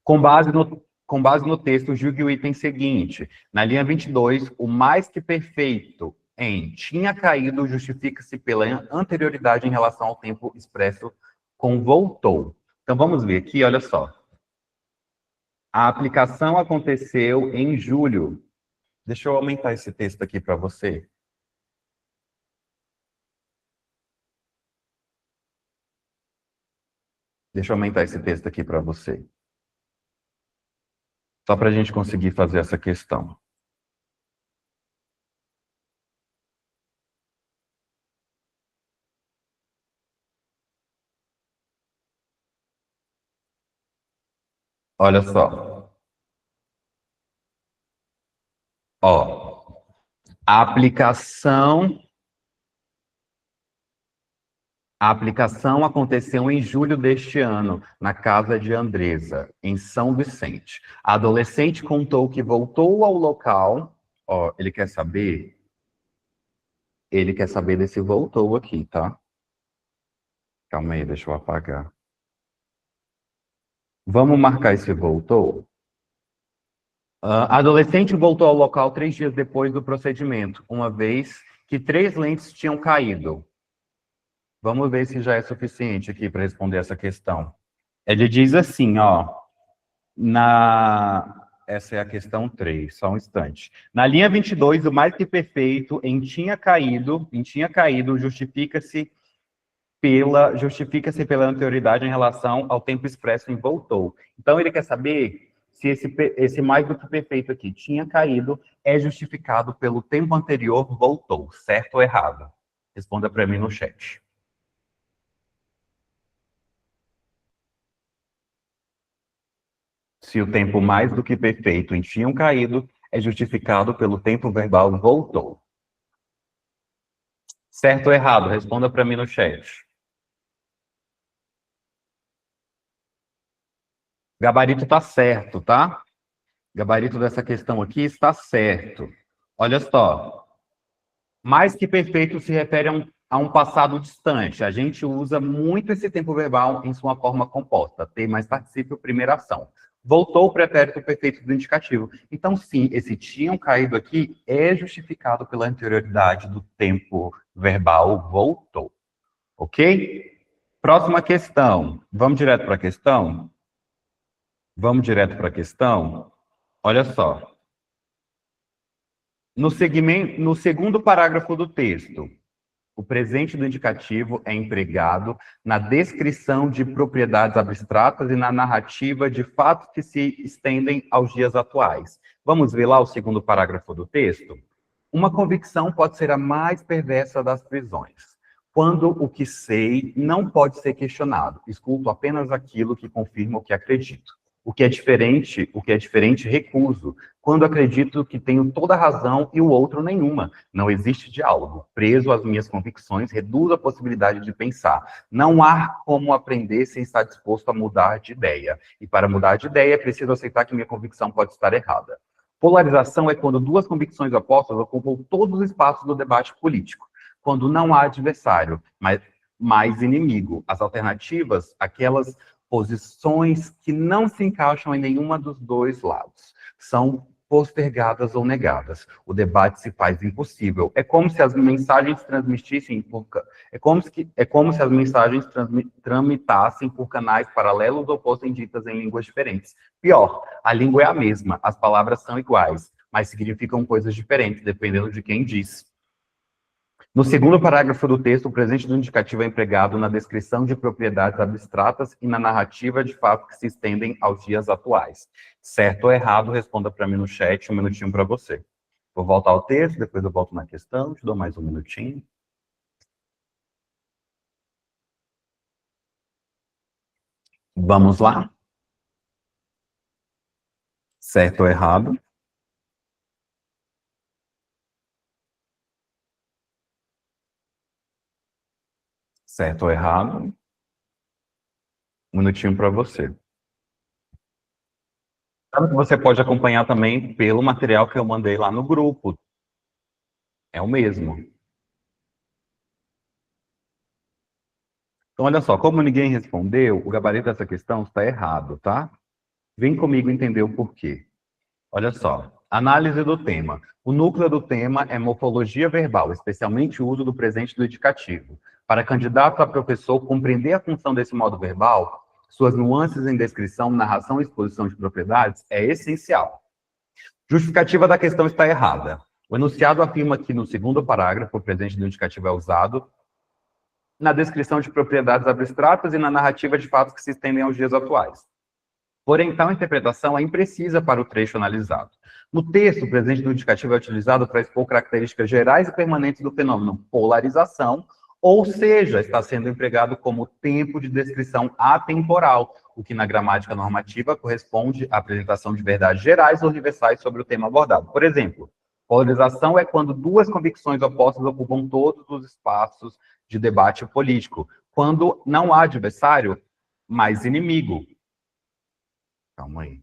Com base no texto, julgue o item seguinte. Na linha 22, o mais que perfeito em tinha caído justifica-se pela anterioridade em relação ao tempo expresso com voltou. Então, vamos ver aqui, olha só. A aplicação aconteceu em julho. Deixa eu aumentar esse texto aqui para você. Deixa eu aumentar esse texto aqui para você. Só para a gente conseguir fazer essa questão. Olha só. Ó, a aplicação aconteceu em julho deste ano, na casa de Andresa, em São Vicente. A adolescente contou que voltou ao local. Ó, ele quer saber ele quer saber desse voltou aqui, tá? Calma aí, deixa eu apagar. Vamos marcar esse voltou? Adolescente voltou ao local 3 dias depois do procedimento, uma vez que 3 lentes tinham caído. Vamos ver se já é suficiente aqui para responder essa questão. Ele diz assim, ó, essa é a questão 3, só um instante. Na linha 22, o mais que perfeito em tinha caído, justifica-se pela anterioridade em relação ao tempo expresso em voltou. Então, ele quer saber se esse mais do que perfeito aqui tinha caído é justificado pelo tempo anterior voltou, certo ou errado? Responda para mim no chat. Se o tempo mais do que perfeito em tinham caído é justificado pelo tempo verbal voltou. Certo ou errado? Responda para mim no chat. Gabarito está certo, tá? Gabarito dessa questão aqui está certo. Olha só. Mais que perfeito se refere a um passado distante. A gente usa muito esse tempo verbal em sua forma composta. Ter mais particípio, primeira ação. Voltou o pretérito perfeito do indicativo. Então, sim, esse tinham caído aqui é justificado pela anterioridade do tempo verbal voltou. Ok? Próxima questão. Vamos direto para a questão? Vamos direto para a questão? Olha só. No segundo parágrafo do texto, o presente do indicativo é empregado na descrição de propriedades abstratas e na narrativa de fatos que se estendem aos dias atuais. Vamos ver lá o segundo parágrafo do texto? Uma convicção pode ser a mais perversa das prisões, quando o que sei não pode ser questionado. Escuto apenas aquilo que confirma o que acredito. O que é diferente, recuso. Quando acredito que tenho toda a razão e o outro nenhuma. Não existe diálogo. Preso às minhas convicções, reduzo a possibilidade de pensar. Não há como aprender sem estar disposto a mudar de ideia. E para mudar de ideia, é preciso aceitar que minha convicção pode estar errada. Polarização é quando duas convicções opostas ocupam todos os espaços do debate político. Quando não há adversário, mas mais inimigo. As alternativas, aquelas posições que não se encaixam em nenhuma dos dois lados, são postergadas ou negadas. O debate se faz impossível. É como se as mensagens tramitassem por canais paralelos ou fossem ditas em línguas diferentes. Pior, a língua é a mesma, as palavras são iguais, mas significam coisas diferentes, dependendo de quem diz. No segundo parágrafo do texto, o presente do indicativo é empregado na descrição de propriedades abstratas e na narrativa de fatos que se estendem aos dias atuais. Certo ou errado, responda para mim no chat, um minutinho para você. Vou voltar ao texto, depois eu volto na questão, te dou mais um minutinho. Vamos lá? Certo ou errado? Certo ou errado? Um minutinho para você. Sabe que você pode acompanhar também pelo material que eu mandei lá no grupo. É o mesmo. Então, olha só, como ninguém respondeu, o gabarito dessa questão está errado, tá? Vem comigo entender o porquê. Olha só, análise do tema. O núcleo do tema é morfologia verbal, especialmente o uso do presente do indicativo. Para candidato a professor compreender a função desse modo verbal, suas nuances em descrição, narração e exposição de propriedades é essencial. Justificativa da questão está errada. O enunciado afirma que no segundo parágrafo o presente do indicativo é usado na descrição de propriedades abstratas e na narrativa de fatos que se estendem aos dias atuais. Porém, tal interpretação é imprecisa para o trecho analisado. No texto, o presente do indicativo é utilizado para expor características gerais e permanentes do fenômeno polarização, ou seja, está sendo empregado como tempo de descrição atemporal, o que na gramática normativa corresponde à apresentação de verdades gerais ou universais sobre o tema abordado. Por exemplo, polarização é quando duas convicções opostas ocupam todos os espaços de debate político, quando não há adversário, mas inimigo. Calma aí.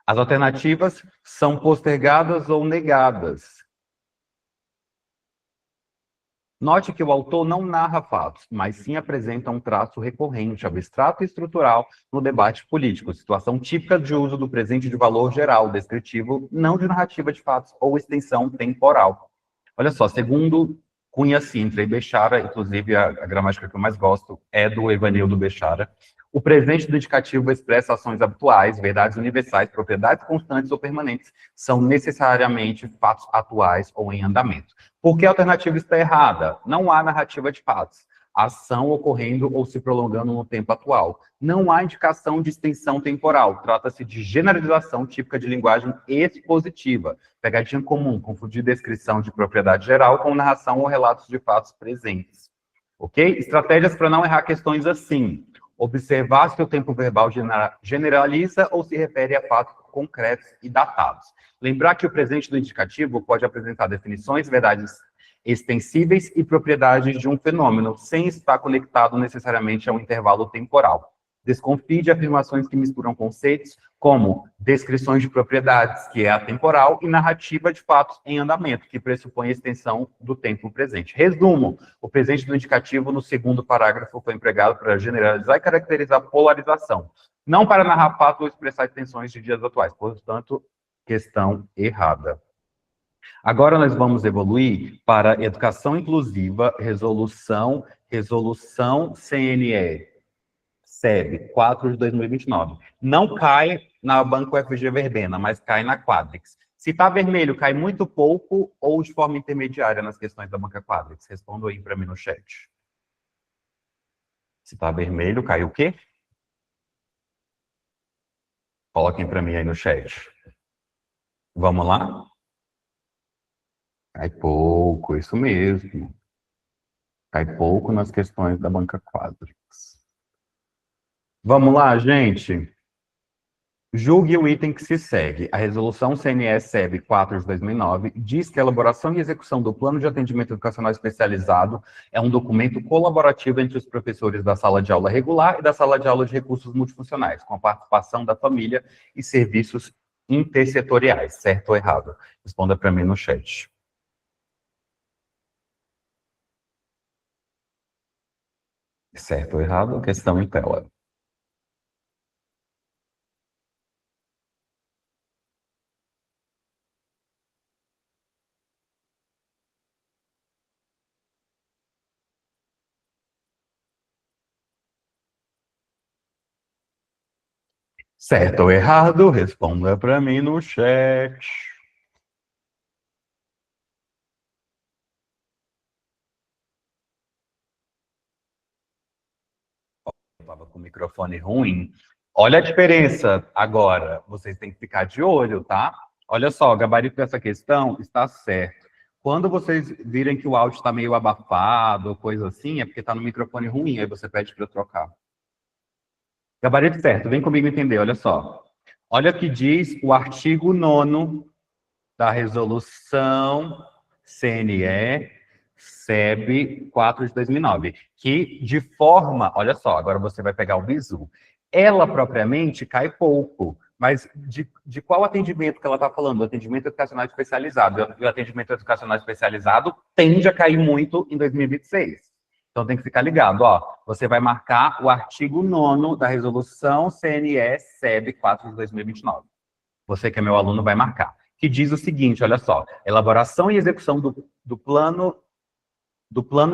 As alternativas são postergadas ou negadas. Note que o autor não narra fatos, mas sim apresenta um traço recorrente, abstrato e estrutural no debate político, situação típica de uso do presente de valor geral, descritivo, não de narrativa de fatos ou extensão temporal. Olha só, segundo Cunha Sintra e Bechara, inclusive a gramática que eu mais gosto é do Evanildo Bechara, o presente do indicativo expressa ações habituais, verdades universais, propriedades constantes ou permanentes, são necessariamente fatos atuais ou em andamento. Por que a alternativa está errada? Não há narrativa de fatos. Ação ocorrendo ou se prolongando no tempo atual. Não há indicação de extensão temporal. Trata-se de generalização típica de linguagem expositiva. Pegadinha comum, confundir descrição de propriedade geral com narração ou relatos de fatos presentes. Ok? Estratégias para não errar questões assim. Observar se o tempo verbal generaliza ou se refere a fatos concretos e datados. Lembrar que o presente do indicativo pode apresentar definições, verdades extensíveis e propriedades de um fenômeno, sem estar conectado necessariamente a um intervalo temporal. Desconfie de afirmações que misturam conceitos como descrições de propriedades, que é atemporal, e narrativa de fatos em andamento, que pressupõe a extensão do tempo presente. Resumo, o presente do indicativo no segundo parágrafo foi empregado para generalizar e caracterizar polarização, não para narrar fatos ou expressar extensões de dias atuais, portanto, questão errada. Agora nós vamos evoluir para educação inclusiva, resolução CNE, SEB, 4 de 2029. Não cai na Banco FG Verbena, mas cai na Quadrix. Se está vermelho, cai muito pouco ou de forma intermediária nas questões da Banca Quadrix? Responda aí para mim no chat. Se está vermelho, cai o quê? Coloquem para mim aí no chat. Vamos lá? Cai pouco, isso mesmo. Cai pouco nas questões da Banca Quadrix. Vamos lá, gente? Julgue o item que se segue. A resolução CNE-SEB 4 de 2009 diz que a elaboração e execução do Plano de Atendimento Educacional Especializado é um documento colaborativo entre os professores da sala de aula regular e da sala de aula de recursos multifuncionais, com a participação da família e serviços intersetoriais. Certo ou errado? Responda para mim no chat. Certo ou errado? Questão em tela. Certo ou errado? Responda para mim no chat. Estava com o microfone ruim. Olha a diferença agora. Vocês têm que ficar de olho, tá? Olha só, o gabarito dessa questão está certo. Quando vocês virem que o áudio está meio abafado ou coisa assim, é porque está no microfone ruim, aí você pede para eu trocar. Gabarito certo, vem comigo entender, olha só. Olha o que diz o artigo 9º da resolução CNE SEB 4 de 2009, que de forma, olha só, agora você vai pegar o bizu, ela propriamente cai pouco, mas de qual atendimento que ela está falando? O atendimento educacional especializado. E o atendimento educacional especializado tende a cair muito em 2026. Então tem que ficar ligado, ó. Você vai marcar o artigo 9º da resolução CNE SEB 4 de 2029. Você que é meu aluno vai marcar. Que diz o seguinte, olha só, elaboração e execução do plano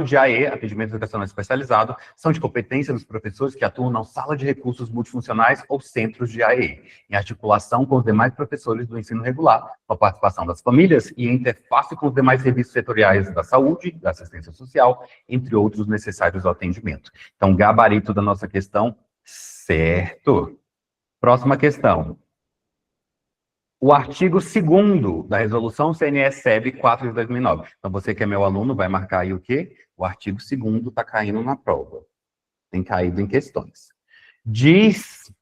de AE, atendimento educacional especializado, são de competência dos professores que atuam na sala de recursos multifuncionais ou centros de AE, em articulação com os demais professores do ensino regular, com a participação das famílias e em interface com os demais serviços setoriais da saúde, da assistência social, entre outros necessários ao atendimento. Então, gabarito da nossa questão, certo. Próxima questão. O artigo 2º da resolução CNE-SEB 4 de 2009. Então, você que é meu aluno, vai marcar aí o quê? O artigo 2º está caindo na prova. Tem caído em questões. Diz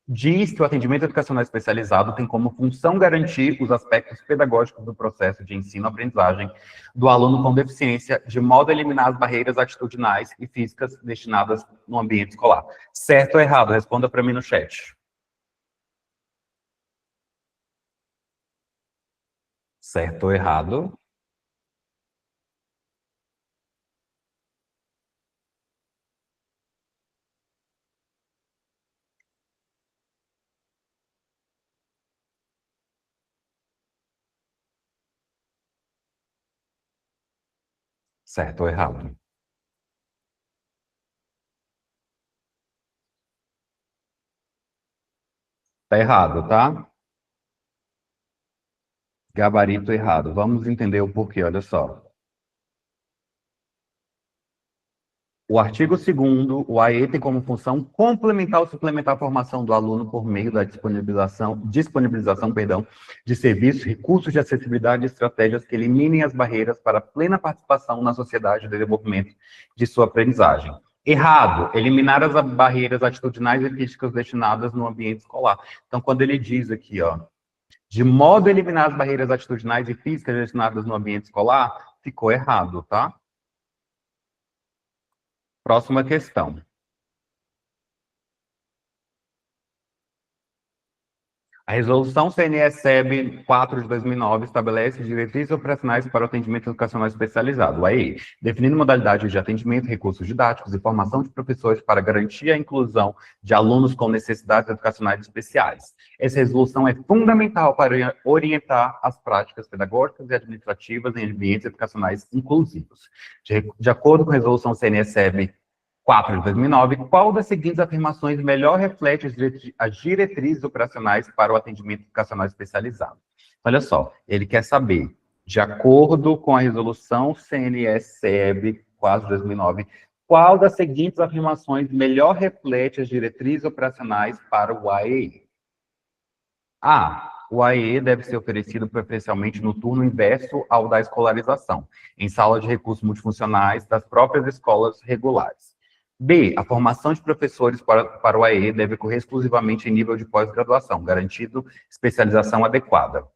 que o atendimento educacional especializado tem como função garantir os aspectos pedagógicos do processo de ensino-aprendizagem do aluno com deficiência, de modo a eliminar as barreiras atitudinais e físicas destinadas no ambiente escolar. Certo ou errado? Responda para mim no chat. Certo ou errado? Certo ou errado? Tá errado, tá? Gabarito errado. Vamos entender o porquê, olha só. O artigo 2º, o AE tem como função complementar ou suplementar a formação do aluno por meio da disponibilização, de serviços, recursos de acessibilidade e estratégias que eliminem as barreiras para a plena participação na sociedade e desenvolvimento de sua aprendizagem. Errado, eliminar as barreiras atitudinais e físicas destinadas no ambiente escolar. Então, quando ele diz aqui, ó, de modo a eliminar as barreiras atitudinais e físicas destinadas no ambiente escolar, ficou errado, tá? Próxima questão. A Resolução CNE-SEB 4 de 2009 estabelece diretrizes operacionais para o atendimento educacional especializado, o AE, definindo modalidades de atendimento, recursos didáticos e formação de professores para garantir a inclusão de alunos com necessidades educacionais especiais. Essa resolução é fundamental para orientar as práticas pedagógicas e administrativas em ambientes educacionais inclusivos. De acordo com a Resolução CNE-SEB 4 de 2009, qual das seguintes afirmações melhor reflete as diretrizes operacionais para o atendimento educacional especializado? Olha só, ele quer saber, de acordo com a resolução CNE-SEB 4 de 2009, qual das seguintes afirmações melhor reflete as diretrizes operacionais para o AE? A. O AE deve ser oferecido preferencialmente no turno inverso ao da escolarização, em sala de recursos multifuncionais das próprias escolas regulares. B. A formação de professores para o AE deve ocorrer exclusivamente em nível de pós-graduação, garantindo especialização adequada.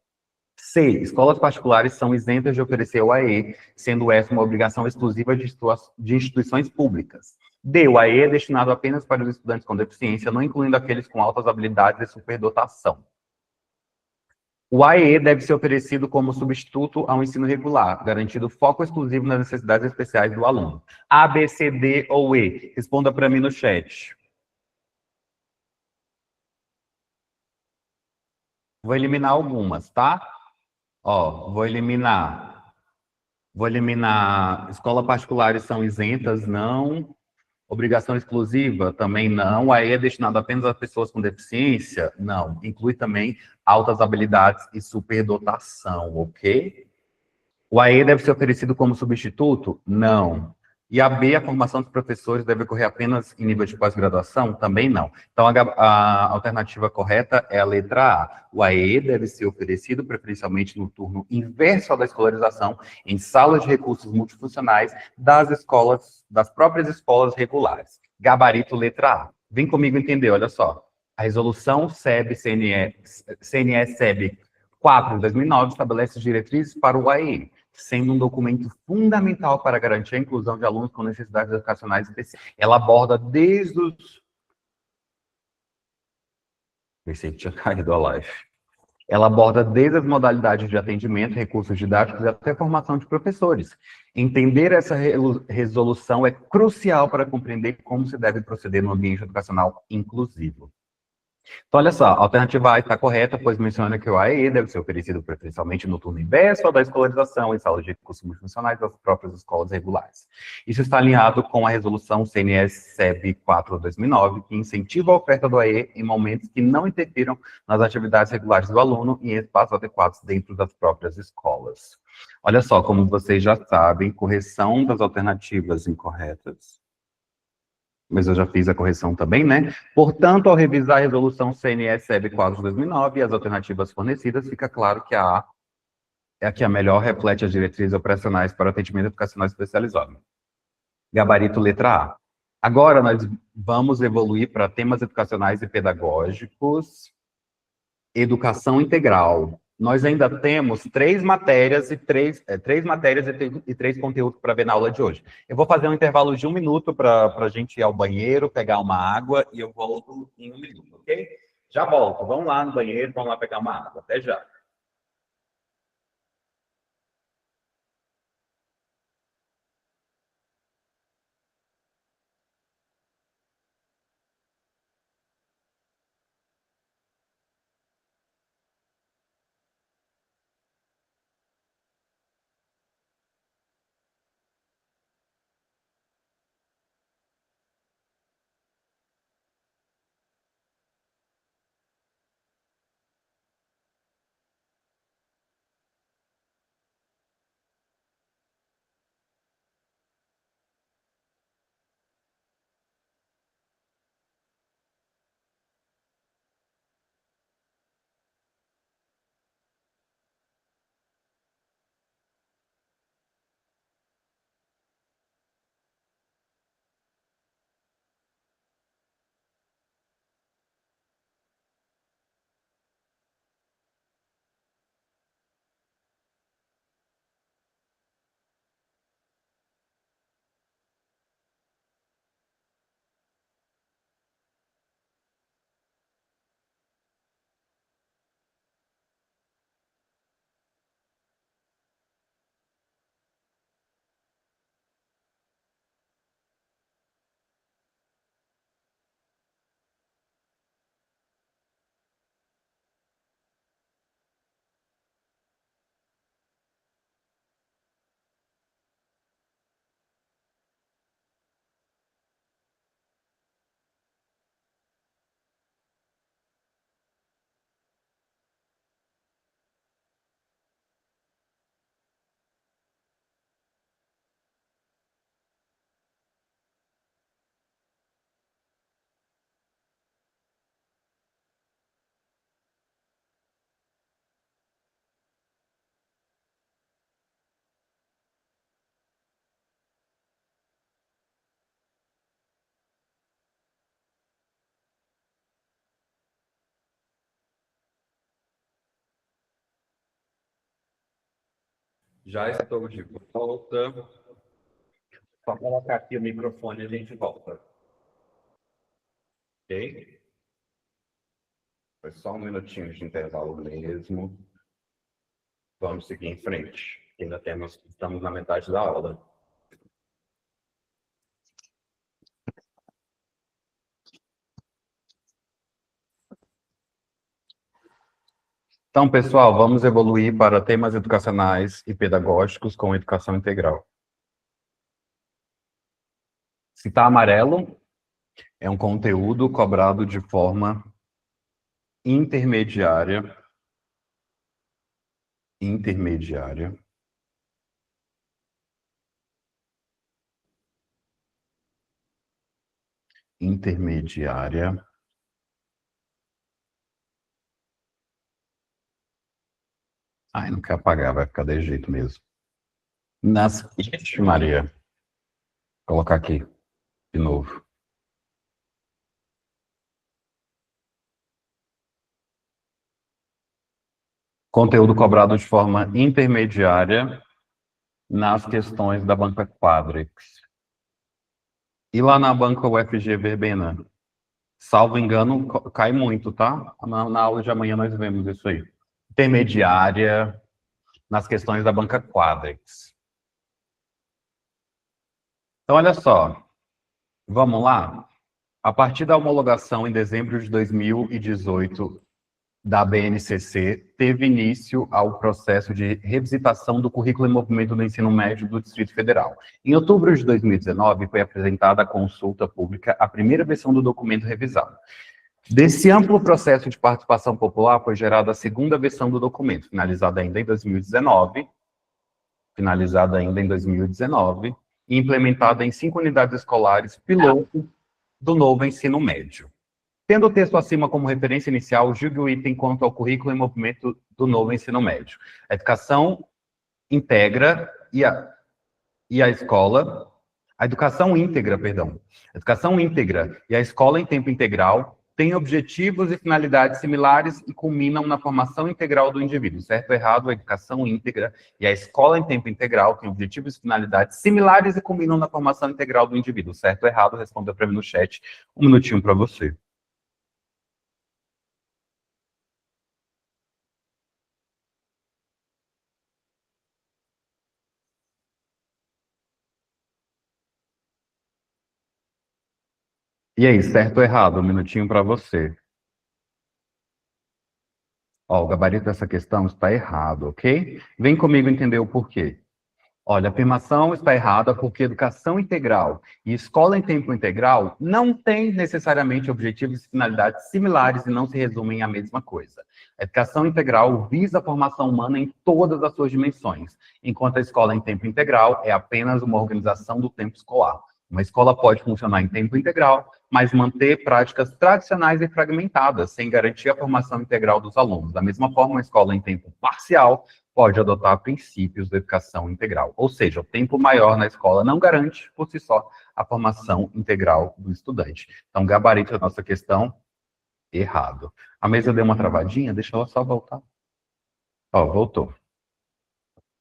C. Escolas particulares são isentas de oferecer o AE, sendo essa uma obrigação exclusiva de instituições públicas. D. O AE é destinado apenas para os estudantes com deficiência, não incluindo aqueles com altas habilidades e superdotação. O AE deve ser oferecido como substituto ao ensino regular, garantindo foco exclusivo nas necessidades especiais do aluno. A, B, C, D ou E? Responda para mim no chat. Vou eliminar algumas, tá? Ó, vou eliminar. Escolas particulares são isentas, não. Obrigação exclusiva, também não. AE é destinado apenas a pessoas com deficiência? Não. Inclui também altas habilidades e superdotação, ok? O AE deve ser oferecido como substituto? Não. E a B, a formação dos professores deve ocorrer apenas em nível de pós-graduação? Também não. Então, a alternativa correta é a letra A. O AE deve ser oferecido preferencialmente no turno inverso ao da escolarização, em salas de recursos multifuncionais das próprias escolas regulares. Gabarito letra A. Vem comigo entender, olha só. A resolução CNE-SEB 4 de 2009 estabelece diretrizes para o AE, sendo um documento fundamental para garantir a inclusão de alunos com necessidades educacionais especiais. Ela aborda desde os... Pensei que tinha caído a live. Ela aborda desde as modalidades de atendimento, recursos didáticos e até formação de professores. Entender essa resolução é crucial para compreender como se deve proceder no ambiente educacional inclusivo. Então, olha só, a alternativa A está correta, pois menciona que o AE deve ser oferecido preferencialmente no turno inverso ao da escolarização em salas de recursos multifuncionais das próprias escolas regulares. Isso está alinhado com a resolução CNE-SEB 4/2009, que incentiva a oferta do AE em momentos que não interfiram nas atividades regulares do aluno e em espaços adequados dentro das próprias escolas. Olha só, como vocês já sabem, correção das alternativas incorretas, mas eu já fiz a correção também, né? Portanto, ao revisar a resolução CNE-SEB 4 de 2009 e as alternativas fornecidas, fica claro que a A é a que a melhor reflete as diretrizes operacionais para o atendimento educacional especializado. Gabarito letra A. Agora nós vamos evoluir para temas educacionais e pedagógicos, educação integral. Nós ainda temos três matérias e três conteúdos para ver na aula de hoje. Eu vou fazer um intervalo de 1 minuto para a gente ir ao banheiro, pegar uma água, e eu volto em 1 minuto, ok? Já volto. Vamos lá no banheiro, vamos lá pegar uma água. Até já. Já estou de volta. Só colocar aqui o microfone e a gente volta. Ok? Foi só um minutinho de intervalo mesmo. Vamos seguir em frente. Estamos na metade da aula. Então, pessoal, vamos evoluir para temas educacionais e pedagógicos com educação integral. Se está amarelo, é um conteúdo cobrado de forma intermediária. Intermediária. Ai, não quer apagar, vai ficar desse jeito mesmo. Ixi, Maria. Vou colocar aqui de novo. Conteúdo cobrado de forma intermediária nas questões da banca Quadrix. E lá na banca UFG Verbena, salvo engano, cai muito, tá? Na aula de amanhã nós vemos isso aí. Intermediária nas questões da banca Quadrix. Então, olha só. Vamos lá? A partir da homologação em dezembro de 2018 da BNCC, teve início ao processo de revisitação do currículo em movimento do ensino médio do Distrito Federal. Em outubro de 2019, foi apresentada à consulta pública a primeira versão do documento revisado. Desse amplo processo de participação popular, foi gerada a segunda versão do documento, finalizada ainda em 2019, e implementada em 5 unidades escolares piloto do novo ensino médio. Tendo o texto acima como referência inicial, julgue o item quanto ao currículo em movimento do novo ensino médio. A educação integra e a escola... A educação íntegra, perdão. A educação íntegra e a escola em tempo integral têm objetivos e finalidades similares e culminam na formação integral do indivíduo. Certo ou errado, a educação íntegra e a escola em tempo integral têm objetivos e finalidades similares e culminam na formação integral do indivíduo. Certo ou errado, responda para mim no chat. Um minutinho para você. E aí, certo ou errado? Um minutinho para você. Ó, o gabarito dessa questão está errado, ok? Vem comigo entender o porquê. Olha, a afirmação está errada porque educação integral e escola em tempo integral não têm necessariamente objetivos e finalidades similares e não se resumem à mesma coisa. A educação integral visa a formação humana em todas as suas dimensões, enquanto a escola em tempo integral é apenas uma organização do tempo escolar. Uma escola pode funcionar em tempo integral, mas manter práticas tradicionais e fragmentadas, sem garantir a formação integral dos alunos. Da mesma forma, uma escola em tempo parcial pode adotar princípios da educação integral. Ou seja, o tempo maior na escola não garante, por si só, a formação integral do estudante. Então, gabarito da nossa questão, errado. A mesa deu uma travadinha, deixa ela só voltar. Ó, voltou.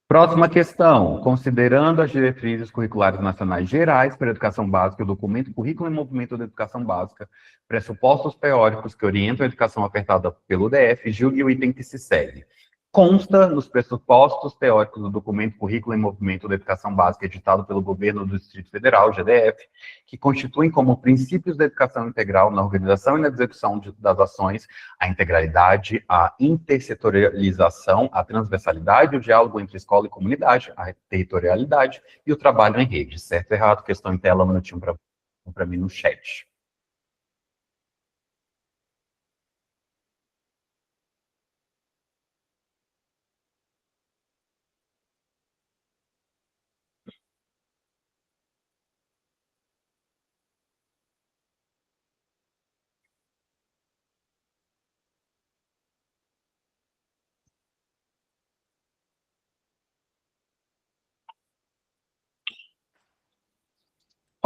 Próxima questão. Considerando as diretrizes curriculares nacionais gerais para a educação básica, o documento Currículo em Movimento da Educação Básica, pressupostos teóricos que orientam a educação ofertada pelo DF, julgue o item que se segue. Consta nos pressupostos teóricos do documento Currículo em Movimento da Educação Básica, editado pelo Governo do Distrito Federal, GDF, que constituem como princípios da educação integral na organização e na execução das ações a integralidade, a intersetorialização, a transversalidade, o diálogo entre escola e comunidade, a territorialidade e o trabalho em rede. Certo ou errado? Questão em tela, um minutinho para mim no chat.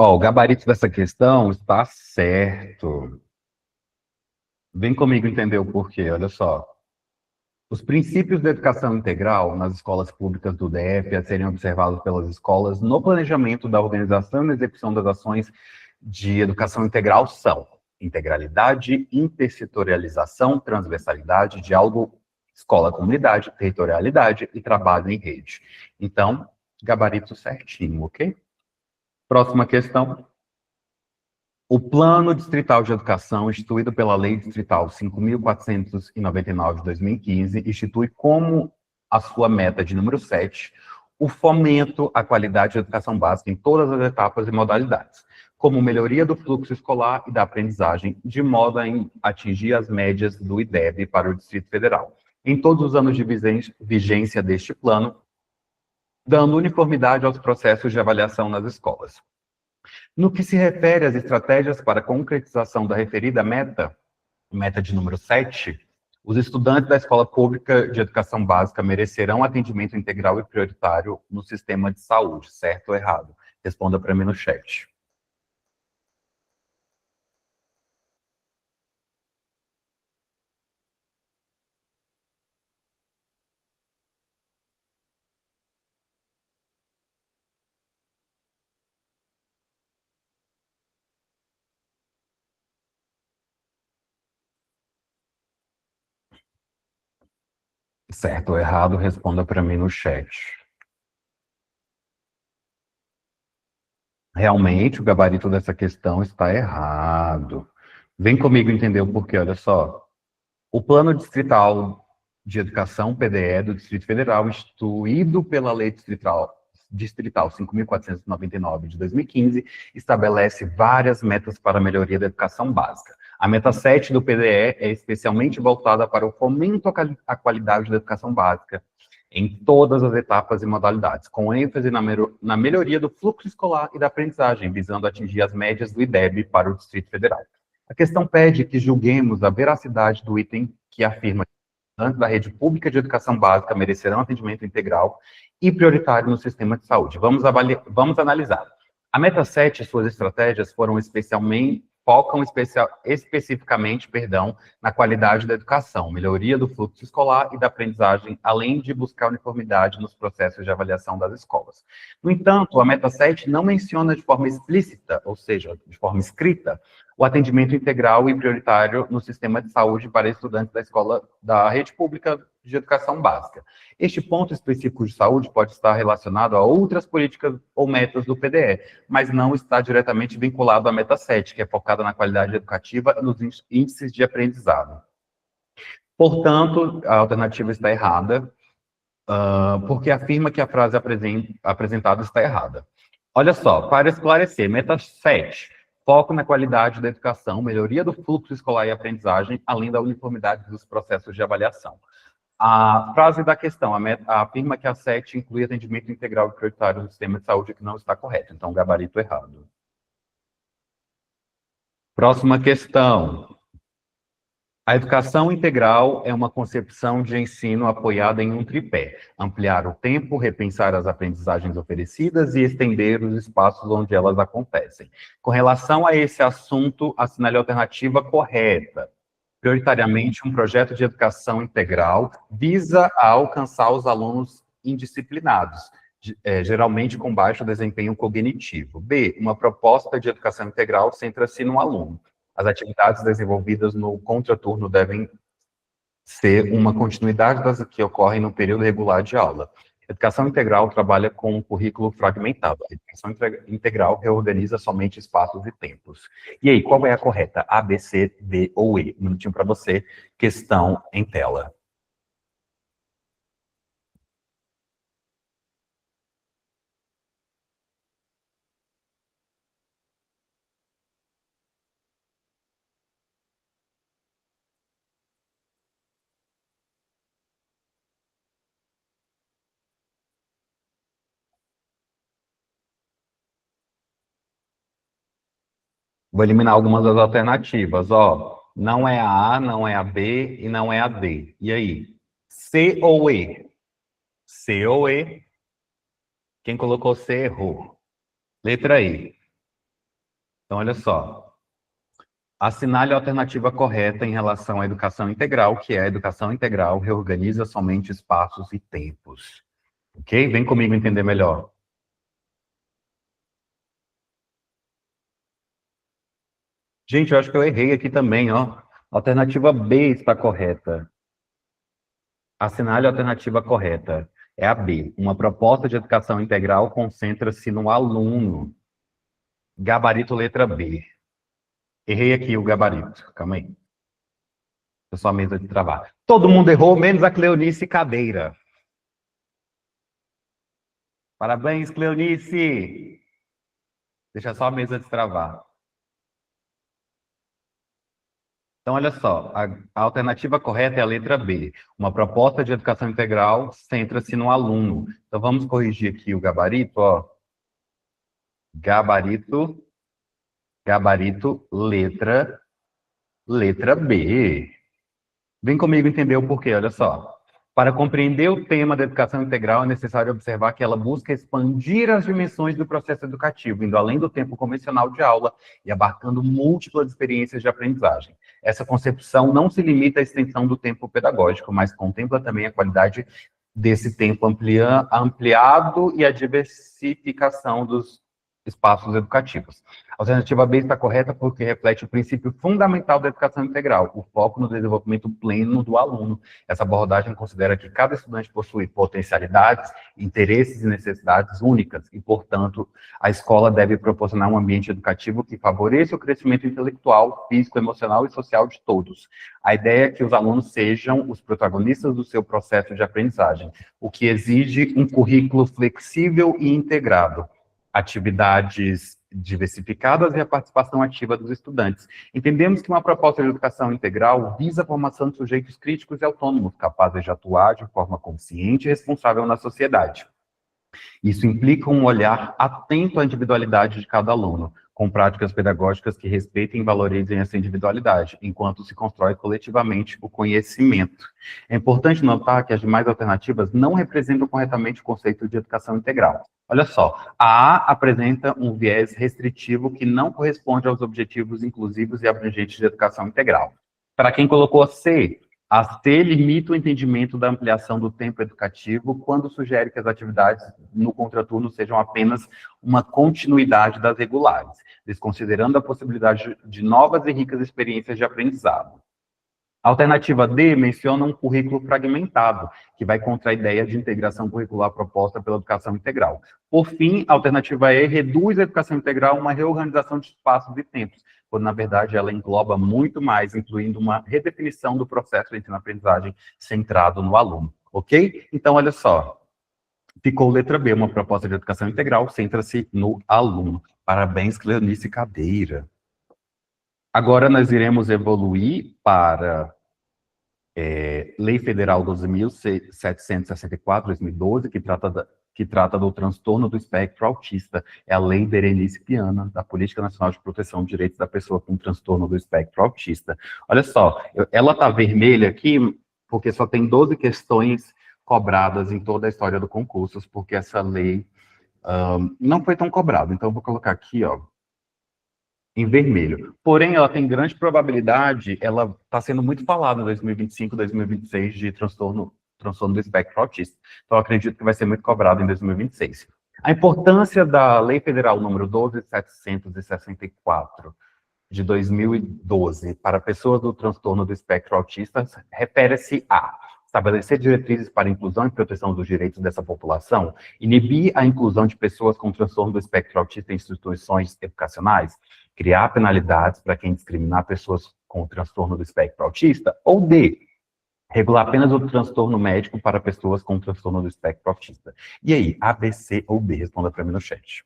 Ó, o gabarito dessa questão está certo. Vem comigo entender o porquê, olha só. Os princípios da educação integral nas escolas públicas do DF a serem observados pelas escolas no planejamento da organização e execução das ações de educação integral são integralidade, intersetorialização, transversalidade, diálogo, escola-comunidade, territorialidade e trabalho em rede. Então, gabarito certinho, ok? Próxima questão. O Plano Distrital de Educação, instituído pela Lei Distrital 5.499 de 2015, institui como a sua meta de número 7 o fomento à qualidade da educação básica em todas as etapas e modalidades, como melhoria do fluxo escolar e da aprendizagem, de modo a atingir as médias do IDEB para o Distrito Federal, em todos os anos de vigência deste plano, dando uniformidade aos processos de avaliação nas escolas. No que se refere às estratégias para a concretização da referida meta de número 7, os estudantes da Escola Pública de Educação Básica merecerão atendimento integral e prioritário no sistema de saúde, certo ou errado? Responda para mim no chat. Certo ou errado, responda para mim no chat. Realmente, o gabarito dessa questão está errado. Vem comigo entender o porquê, olha só. O Plano Distrital de Educação, PDE, do Distrito Federal, instituído pela Lei Distrital 5.499 de 2015, estabelece várias metas para a melhoria da educação básica. A meta 7 do PDE é especialmente voltada para o fomento à qualidade da educação básica em todas as etapas e modalidades, com ênfase na melhoria do fluxo escolar e da aprendizagem, visando atingir as médias do IDEB para o Distrito Federal. A questão pede que julguemos a veracidade do item que afirma que os estudantes da rede pública de educação básica merecerão atendimento integral e prioritário no sistema de saúde. Vamos analisar. A meta 7 e suas estratégias focam especificamente, na qualidade da educação, melhoria do fluxo escolar e da aprendizagem, além de buscar uniformidade nos processos de avaliação das escolas. No entanto, a meta 7 não menciona de forma explícita, ou seja, de forma escrita, o atendimento integral e prioritário no sistema de saúde para estudantes da escola da rede pública de educação básica. Este ponto específico de saúde pode estar relacionado a outras políticas ou metas do PDE, mas não está diretamente vinculado à meta 7, que é focada na qualidade educativa e nos índices de aprendizado. Portanto, a alternativa está errada, porque afirma que a frase apresentada está errada. Olha só, para esclarecer, meta 7, foco na qualidade da educação, melhoria do fluxo escolar e aprendizagem, além da uniformidade dos processos de avaliação. A frase da questão afirma que a 7 inclui atendimento integral e prioritário do sistema de saúde, que não está correto, então gabarito errado. Próxima questão. A educação integral é uma concepção de ensino apoiada em um tripé: ampliar o tempo, repensar as aprendizagens oferecidas e estender os espaços onde elas acontecem. Com relação a esse assunto, assinale a alternativa correta. Prioritariamente, um projeto de educação integral visa a alcançar os alunos indisciplinados, geralmente com baixo desempenho cognitivo. B, uma proposta de educação integral centra-se no aluno. As atividades desenvolvidas no contraturno devem ser uma continuidade das que ocorrem no período regular de aula. Educação integral trabalha com um currículo fragmentado. A educação integral reorganiza somente espaços e tempos. E aí, qual é a correta? A, B, C, D ou E? Um minutinho para você. Questão em tela. Vou eliminar algumas das alternativas, ó. Não é a A, não é a B e não é a D. E aí? C ou E? C ou E? Quem colocou C errou. Letra E. Então, olha só. Assinale a alternativa correta em relação à educação integral, que é a educação integral reorganiza somente espaços e tempos. Ok? Vem comigo entender melhor. Gente, eu acho que eu errei aqui também, ó. A alternativa B está correta. Assinale a alternativa correta. É a B. Uma proposta de educação integral concentra-se no aluno. Gabarito letra B. Errei aqui o gabarito. Calma aí. É só a mesa de trabalho. Todo mundo errou, menos a Cleonice Cadeira. Parabéns, Cleonice! Deixa só a mesa destravar. Então, olha só, a alternativa correta é a letra B. Uma proposta de educação integral centra-se no aluno. Então, vamos corrigir aqui o gabarito, ó. Gabarito, letra B. Vem comigo entender o porquê, olha só. Para compreender o tema da educação integral, é necessário observar que ela busca expandir as dimensões do processo educativo, indo além do tempo convencional de aula e abarcando múltiplas experiências de aprendizagem. Essa concepção não se limita à extensão do tempo pedagógico, mas contempla também a qualidade desse tempo ampliado e a diversificação dos espaços educativos. A alternativa B está correta porque reflete o princípio fundamental da educação integral, o foco no desenvolvimento pleno do aluno. Essa abordagem considera que cada estudante possui potencialidades, interesses e necessidades únicas e, portanto, a escola deve proporcionar um ambiente educativo que favoreça o crescimento intelectual, físico, emocional e social de todos. A ideia é que os alunos sejam os protagonistas do seu processo de aprendizagem, o que exige um currículo flexível e integrado, atividades diversificadas e a participação ativa dos estudantes. Entendemos que uma proposta de educação integral visa a formação de sujeitos críticos e autônomos, capazes de atuar de forma consciente e responsável na sociedade. Isso implica um olhar atento à individualidade de cada aluno, com práticas pedagógicas que respeitem e valorizem essa individualidade, enquanto se constrói coletivamente o conhecimento. É importante notar que as demais alternativas não representam corretamente o conceito de educação integral. Olha só, a A apresenta um viés restritivo que não corresponde aos objetivos inclusivos e abrangentes de educação integral. Para quem colocou a C limita o entendimento da ampliação do tempo educativo quando sugere que as atividades no contraturno sejam apenas uma continuidade das regulares, desconsiderando a possibilidade de novas e ricas experiências de aprendizado. A alternativa D menciona um currículo fragmentado, que vai contra a ideia de integração curricular proposta pela educação integral. Por fim, a alternativa E reduz a educação integral a uma reorganização de espaços e tempos, quando, na verdade, ela engloba muito mais, incluindo uma redefinição do processo de ensino-aprendizagem centrado no aluno. Ok? Então, olha só. Ficou letra B, uma proposta de educação integral, centra-se no aluno. Parabéns, Cleonice Cadeira. Agora nós iremos evoluir para Lei Federal 12.764, 2012, que trata do transtorno do espectro autista. É a Lei Berenice Viana, da Política Nacional de Proteção de Direitos da Pessoa com Transtorno do Espectro Autista. Olha só, ela está vermelha aqui porque só tem 12 questões cobradas em toda a história do concurso, porque essa lei não foi tão cobrada. Então, eu vou colocar aqui, ó, em vermelho. Porém, ela tem grande probabilidade, ela está sendo muito falada em 2025, 2026, de transtorno do espectro autista. Então, eu acredito que vai ser muito cobrado em 2026. A importância da Lei Federal número 12.764, de 2012, para pessoas do transtorno do espectro autista, refere-se a estabelecer diretrizes para a inclusão e proteção dos direitos dessa população, inibir a inclusão de pessoas com transtorno do espectro autista em instituições educacionais, criar penalidades para quem discriminar pessoas com transtorno do espectro autista, ou D, regular apenas o transtorno médico para pessoas com transtorno do espectro autista. E aí, A, B, C ou B? Responda para mim no chat.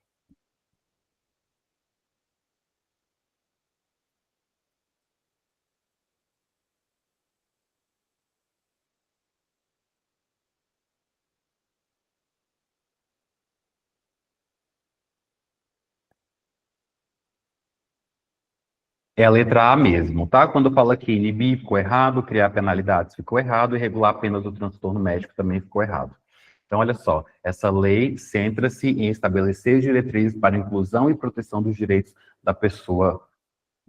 É a letra A mesmo, tá? Quando fala que inibir ficou errado, criar penalidades ficou errado, e regular apenas o transtorno médico também ficou errado. Então, olha só, essa lei centra-se em estabelecer diretrizes para a inclusão e proteção dos direitos da pessoa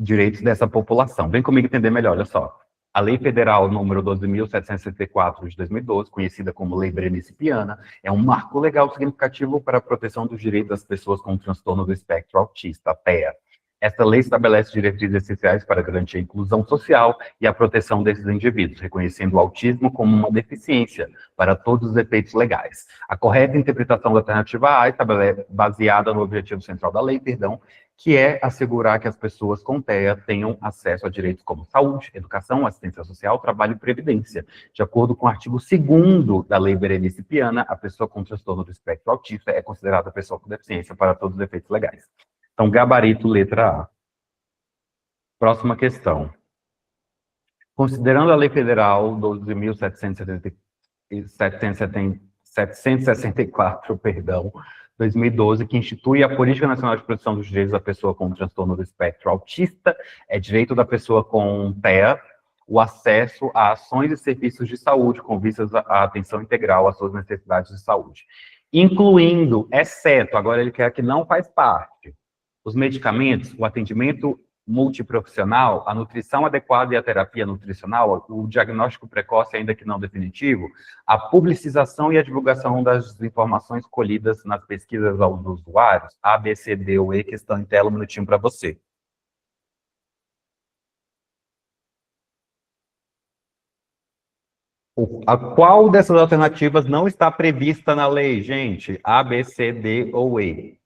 direitos dessa população. Vem comigo entender melhor, olha só. A Lei Federal número 12.764 de 2012, conhecida como Lei Berenice-Piana, é um marco legal significativo para a proteção dos direitos das pessoas com transtorno do espectro autista, TEA. Esta lei estabelece diretrizes essenciais para garantir a inclusão social e a proteção desses indivíduos, reconhecendo o autismo como uma deficiência para todos os efeitos legais. A correta interpretação da alternativa A estabelece, baseada no objetivo central da lei, que é assegurar que as pessoas com TEA tenham acesso a direitos como saúde, educação, assistência social, trabalho e previdência. De acordo com o artigo 2º da Lei Berenice-Piana, a pessoa com transtorno do espectro autista é considerada pessoa com deficiência para todos os efeitos legais. Então, gabarito, letra A. Próxima questão. Considerando a Lei Federal 12.764, 2012, que institui a Política Nacional de Proteção dos Direitos da Pessoa com Transtorno do Espectro Autista, é direito da pessoa com TEA o acesso a ações e serviços de saúde com vistas à atenção integral às suas necessidades de saúde, incluindo, exceto, agora ele quer que não faz parte, os medicamentos, o atendimento multiprofissional, a nutrição adequada e a terapia nutricional, o diagnóstico precoce, ainda que não definitivo, a publicização e a divulgação das informações colhidas nas pesquisas aos usuários, A, B, C, D ou E, questão em tela, um minutinho para você. A qual dessas alternativas não está prevista na lei, gente? A, B, C, D ou E?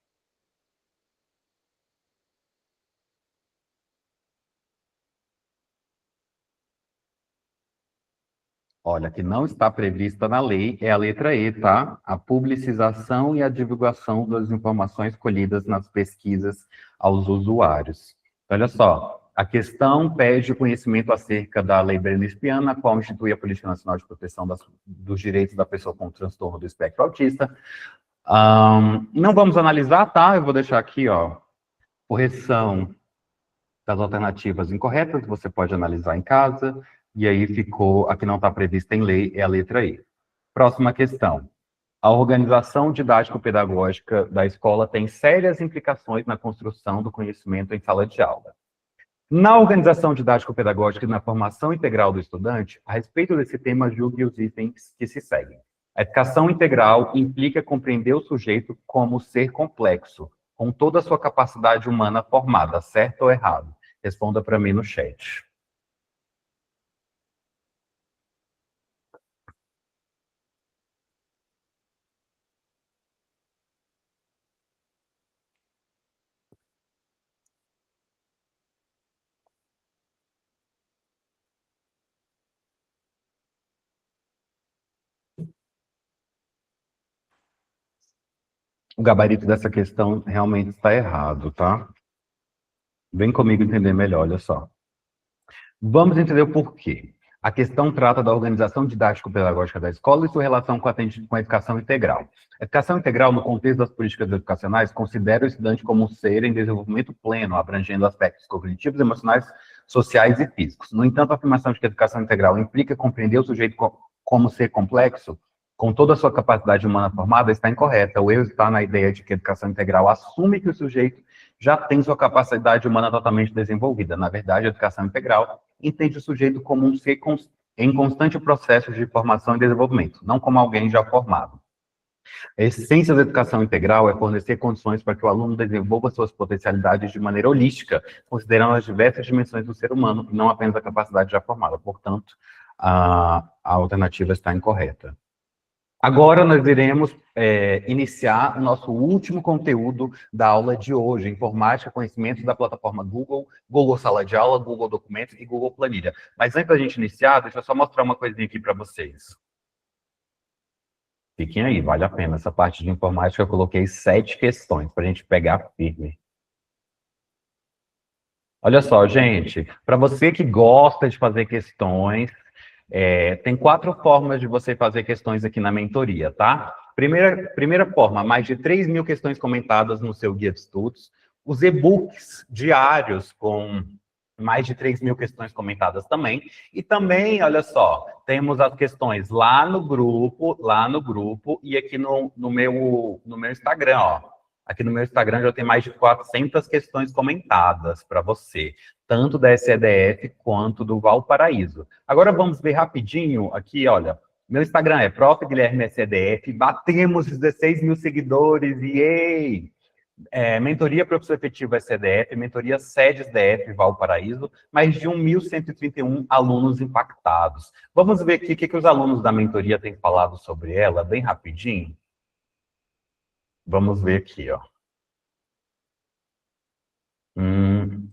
Olha, que não está prevista na lei é a letra E, tá? A publicização e a divulgação das informações colhidas nas pesquisas aos usuários. Olha só, a questão pede conhecimento acerca da Lei Berenice-Piana, a qual institui a Política Nacional de Proteção dos Direitos da Pessoa com Transtorno do Espectro Autista. Não vamos analisar, tá? Eu vou deixar aqui, ó, correção das alternativas incorretas, você pode analisar em casa. E aí ficou, a que não está prevista em lei, é a letra E. Próxima questão. A organização didático-pedagógica da escola tem sérias implicações na construção do conhecimento em sala de aula. Na organização didático-pedagógica e na formação integral do estudante, a respeito desse tema, julgue os itens que se seguem. A educação integral implica compreender o sujeito como ser complexo, com toda a sua capacidade humana formada, certo ou errado? Responda para mim no chat. O gabarito dessa questão realmente está errado, tá? Vem comigo entender melhor, olha só. Vamos entender o porquê. A questão trata da organização didático-pedagógica da escola e sua relação com a educação integral. A educação integral, no contexto das políticas educacionais, considera o estudante como um ser em desenvolvimento pleno, abrangendo aspectos cognitivos, emocionais, sociais e físicos. No entanto, a afirmação de que a educação integral implica compreender o sujeito como ser complexo, com toda a sua capacidade humana formada, está incorreta. O erro está na ideia de que a educação integral assume que o sujeito já tem sua capacidade humana totalmente desenvolvida. Na verdade, a educação integral entende o sujeito como um ser em constante processo de formação e desenvolvimento, não como alguém já formado. A essência da educação integral é fornecer condições para que o aluno desenvolva suas potencialidades de maneira holística, considerando as diversas dimensões do ser humano, e não apenas a capacidade já formada. Portanto, a alternativa está incorreta. Agora nós iremos iniciar o nosso último conteúdo da aula de hoje, Informática, Conhecimentos da plataforma Google, Google Sala de Aula, Google Documentos e Google Planilha. Mas antes da gente iniciar, deixa eu só mostrar uma coisinha aqui para vocês. Fiquem aí, vale a pena. Essa parte de informática eu coloquei 7 questões para a gente pegar firme. Olha só, gente, para você que gosta de fazer questões, tem 4 formas de você fazer questões aqui na mentoria, tá? Primeira forma, mais de 3.000 questões comentadas no seu guia de estudos. Os e-books diários com mais de 3.000 questões comentadas também. E também, olha só, temos as questões lá no grupo e aqui no meu Instagram, ó. Aqui no meu Instagram já tem mais de 400 questões comentadas para você, tanto da SEDF quanto do Valparaíso. Agora vamos ver rapidinho aqui, olha. Meu Instagram é Prof. Guilherme SEDF, batemos 16 mil seguidores, yay! Mentoria Professor Efetivo SEDF, mentoria SEDES DF Valparaíso, mais de 1.131 alunos impactados. Vamos ver aqui o que os alunos da mentoria têm falado sobre ela, bem rapidinho. Vamos ver aqui, ó.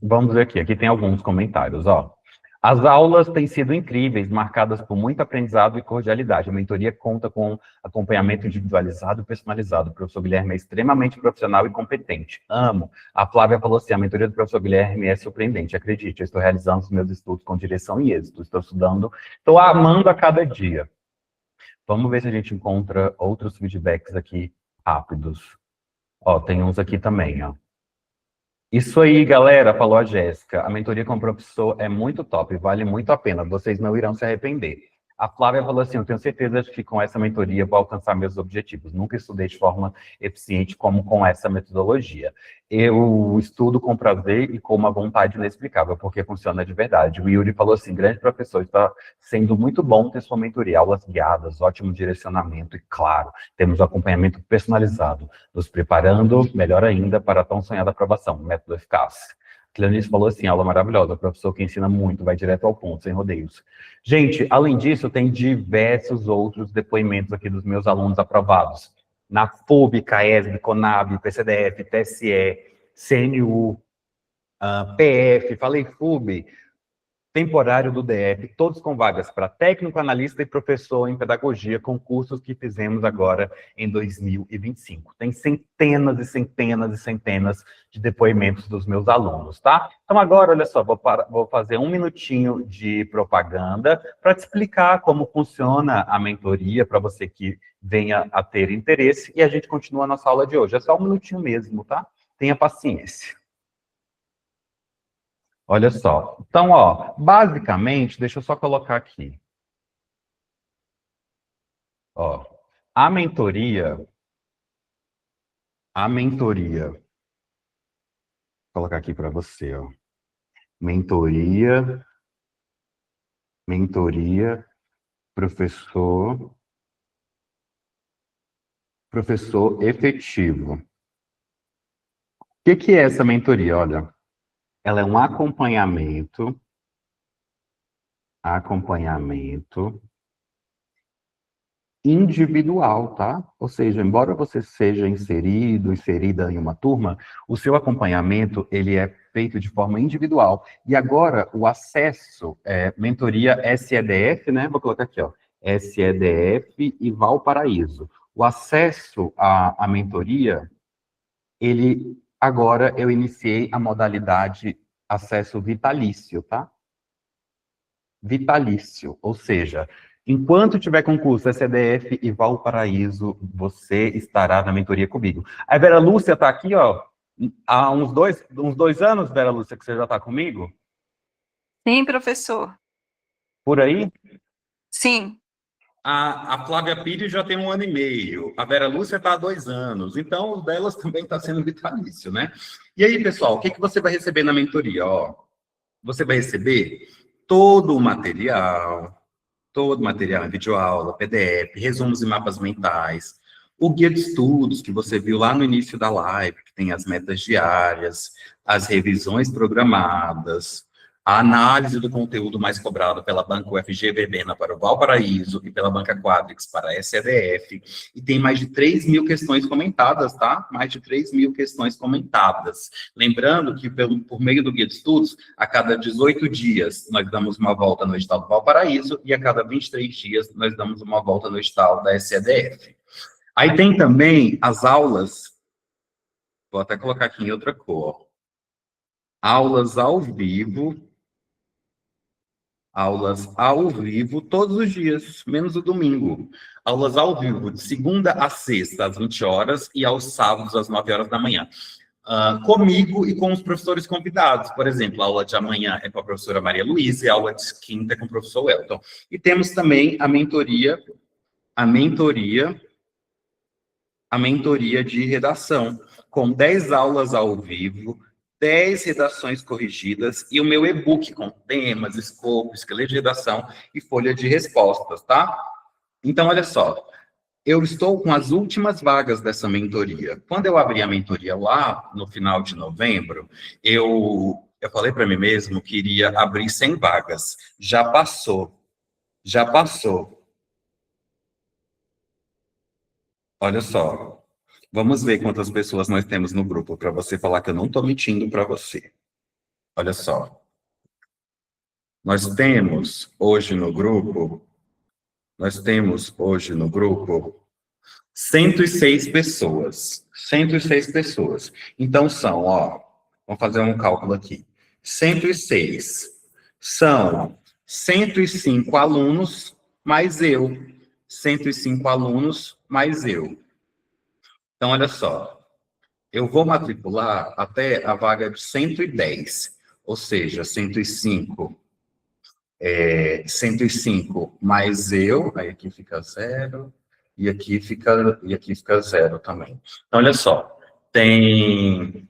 Vamos ver aqui. Aqui tem alguns comentários, ó. As aulas têm sido incríveis, marcadas por muito aprendizado e cordialidade. A mentoria conta com acompanhamento individualizado e personalizado. O professor Guilherme é extremamente profissional e competente. Amo. A Flávia falou assim, a mentoria do professor Guilherme é surpreendente. Acredite, eu estou realizando os meus estudos com direção e êxito. Estou estudando, estou amando a cada dia. Vamos ver se a gente encontra outros feedbacks aqui rápidos. Ó, tem uns aqui também, ó. Isso aí, galera, falou a Jéssica. A mentoria com o professor é muito top, vale muito a pena. Vocês não irão se arrepender. A Flávia falou assim, eu tenho certeza de que com essa mentoria vou alcançar meus objetivos. Nunca estudei de forma eficiente como com essa metodologia. Eu estudo com prazer e com uma vontade inexplicável, porque funciona de verdade. O Yuri falou assim, grande professor, está sendo muito bom ter sua mentoria, aulas guiadas, ótimo direcionamento e, claro, temos acompanhamento personalizado, nos preparando, melhor ainda, para a tão sonhada aprovação, método eficaz. Cleonice falou assim, aula maravilhosa, professor que ensina muito, vai direto ao ponto, sem rodeios. Gente, além disso, tem diversos outros depoimentos aqui dos meus alunos aprovados. Na FUB, CAESB, CONAB, PCDF, TSE, CNU, PF, falei FUB, temporário do DF, todos com vagas para técnico, analista e professor em pedagogia, concursos que fizemos agora em 2025. Tem centenas e centenas e centenas de depoimentos dos meus alunos, tá? Então agora, olha só, vou fazer um minutinho de propaganda para te explicar como funciona a mentoria para você que venha a ter interesse e a gente continua a nossa aula de hoje. É só um minutinho mesmo, tá? Tenha paciência. Olha só. Então, ó, basicamente, deixa eu só colocar aqui. Ó, a mentoria, vou colocar aqui para você, ó. Mentoria, professor efetivo. O que é essa mentoria? Olha, ela é um acompanhamento individual, tá? Ou seja, embora você seja inserida em uma turma, o seu acompanhamento, ele é feito de forma individual. E agora, o acesso, mentoria SEDF, né? Vou colocar aqui, ó, SEDF e Valparaíso. O acesso à mentoria, agora eu iniciei a modalidade acesso vitalício, tá? Vitalício, ou seja, enquanto tiver concurso SEDF e Valparaíso, você estará na mentoria comigo. A Vera Lúcia está aqui, ó, há uns dois anos, Vera Lúcia, que você já está comigo?
Sim, professor.
Por aí?
Sim.
A Flávia Pires já tem 1 ano e meio, a Vera Lúcia está há 2 anos, então o delas também está sendo vitalício, né? E aí, pessoal, o que você vai receber na mentoria? Ó, você vai receber todo o material em videoaula, PDF, resumos e mapas mentais, o guia de estudos que você viu lá no início da live, que tem as metas diárias, as revisões programadas, a análise do conteúdo mais cobrado pela Banca UFG Verbena para o Valparaíso e pela Banca Quadrix para a SEDF, e tem mais de 3 mil questões comentadas, tá? Mais de 3 mil questões comentadas. Lembrando que, por meio do guia de estudos, a cada 18 dias nós damos uma volta no edital do Valparaíso e a cada 23 dias nós damos uma volta no edital da SEDF. Aí tem também as aulas, vou até colocar aqui em outra cor, aulas ao vivo todos os dias, menos o domingo. Aulas ao vivo, de segunda a sexta, às 20 horas, e aos sábados, às 9 horas da manhã. Comigo e com os professores convidados. Por exemplo, a aula de amanhã é com a professora Maria Luísa e a aula de quinta é com o professor Welton. E temos também a mentoria de redação, com 10 aulas ao vivo, 10 redações corrigidas e o meu e-book com temas, escopo, esqueleto de redação e folha de respostas, tá? Então, olha só, eu estou com as últimas vagas dessa mentoria. Quando eu abri a mentoria lá, no final de novembro, eu falei para mim mesmo que iria abrir 100 vagas. Já passou. Já passou. Olha só. Vamos ver quantas pessoas nós temos no grupo, para você falar que eu não estou mentindo para você. Olha só. Nós temos hoje no grupo 106 pessoas. 106 pessoas. Então são, ó, vamos fazer um cálculo aqui. 106 são 105 alunos mais eu. 105 alunos mais eu. Então, olha só. Eu vou matricular até a vaga de 110. Ou seja, 105 mais eu, aí aqui fica 0, e aqui fica 0 também. Então, olha só, tem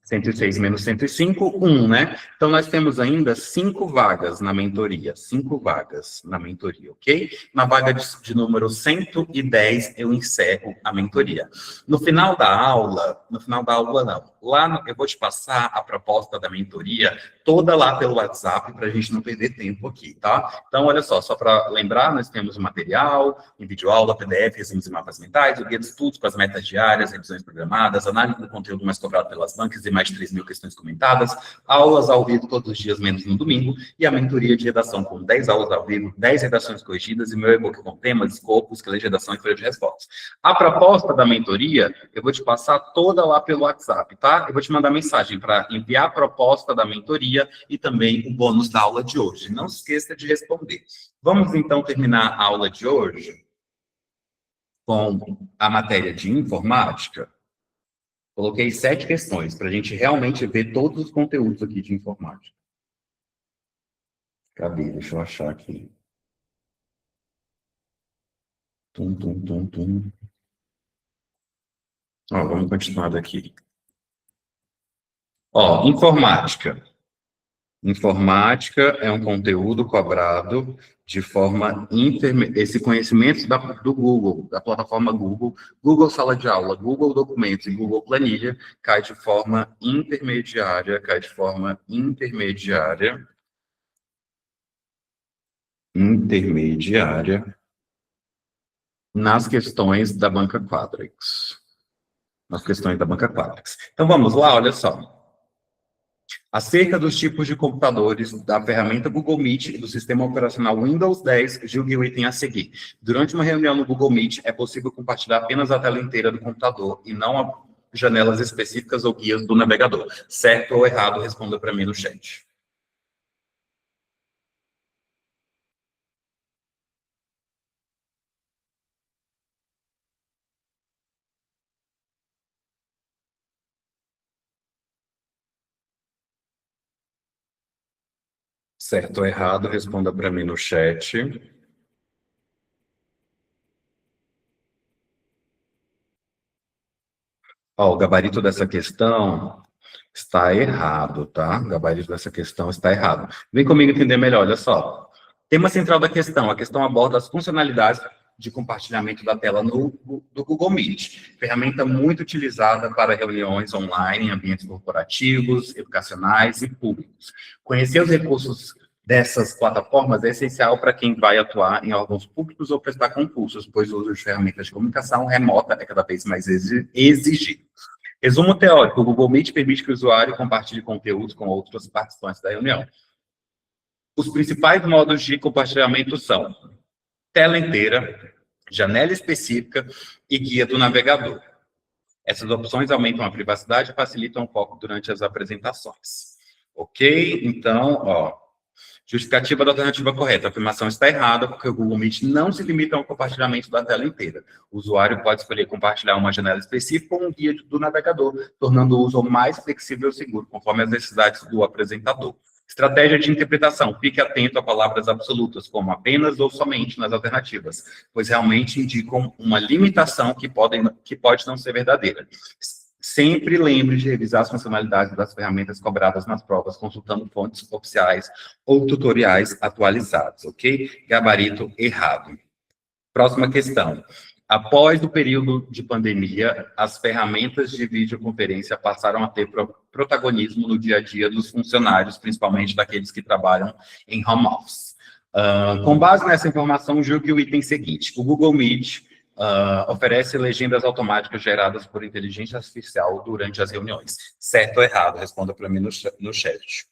106 menos 105, 1, né? Então, nós temos ainda 5 vagas na mentoria. 5 vagas na mentoria, ok? Na vaga de número 110, eu encerro a mentoria. No final da aula não. Lá eu vou te passar a proposta da mentoria toda lá pelo WhatsApp, para a gente não perder tempo aqui, tá? Então, olha só para lembrar, nós temos o material, em videoaula, PDF, resumos e mapas mentais, o guia de estudos com as metas diárias, revisões programadas, análise do conteúdo mais cobrado pelas bancas e mais de 3.000 questões comentadas, aulas ao vivo todos os dias, menos no domingo, e a mentoria de redação com 10 aulas ao vivo, 10 redações corrigidas e meu e-book com temas, escopo, esqueleto de redação e folha de respostas. A proposta da mentoria, eu vou te passar toda lá pelo WhatsApp, tá? Eu vou te mandar mensagem para enviar a proposta da mentoria e também o bônus da aula de hoje. Não se esqueça de responder. Vamos, então, terminar a aula de hoje com a matéria de informática. Coloquei 7 questões para a gente realmente ver todos os conteúdos aqui de informática. Cadê? Deixa eu achar aqui. Ó, vamos continuar daqui. Ó, informática. Informática é um conteúdo cobrado de forma intermediária. Esse conhecimento do Google, da plataforma Google, Google Sala de Aula, Google Documentos e Google Planilha, cai de forma intermediária, nas questões da banca Quadrix. Então, vamos lá, olha só. Acerca dos tipos de computadores da ferramenta Google Meet e do sistema operacional Windows 10, julgue o item a seguir. Durante uma reunião no Google Meet, é possível compartilhar apenas a tela inteira do computador e não janelas específicas ou guias do navegador. Certo ou errado? Responda para mim no chat. Certo ou errado, responda para mim no chat. Ó, o gabarito dessa questão está errado, tá? O gabarito dessa questão está errado. Vem comigo entender melhor, olha só. Tema central da questão. A questão aborda as funcionalidades de compartilhamento da tela do Google Meet. Ferramenta muito utilizada para reuniões online em ambientes corporativos, educacionais e públicos. Conhecer os recursos dessas plataformas é essencial para quem vai atuar em órgãos públicos ou prestar concursos, pois o uso de ferramentas de comunicação remota é cada vez mais exigido. Resumo teórico: o Google Meet permite que o usuário compartilhe conteúdos com outros participantes da reunião. Os principais modos de compartilhamento são tela inteira, janela específica e guia do navegador. Essas opções aumentam a privacidade e facilitam o foco durante as apresentações. Ok? Então, ó, justificativa da alternativa correta. A afirmação está errada, porque o Google Meet não se limita ao compartilhamento da tela inteira. O usuário pode escolher compartilhar uma janela específica ou um guia do navegador, tornando o uso mais flexível e seguro, conforme as necessidades do apresentador. Estratégia de interpretação. Fique atento a palavras absolutas, como apenas ou somente nas alternativas, pois realmente indicam uma limitação que pode não ser verdadeira. Sempre lembre de revisar as funcionalidades das ferramentas cobradas nas provas, consultando fontes oficiais ou tutoriais atualizados, ok? Gabarito errado. Próxima questão. Após o período de pandemia, as ferramentas de videoconferência passaram a ter protagonismo no dia a dia dos funcionários, principalmente daqueles que trabalham em home office. Com base nessa informação, julgue o item seguinte. O Google Meet oferece legendas automáticas geradas por inteligência artificial durante as reuniões. Certo ou errado? Responda para mim no chat.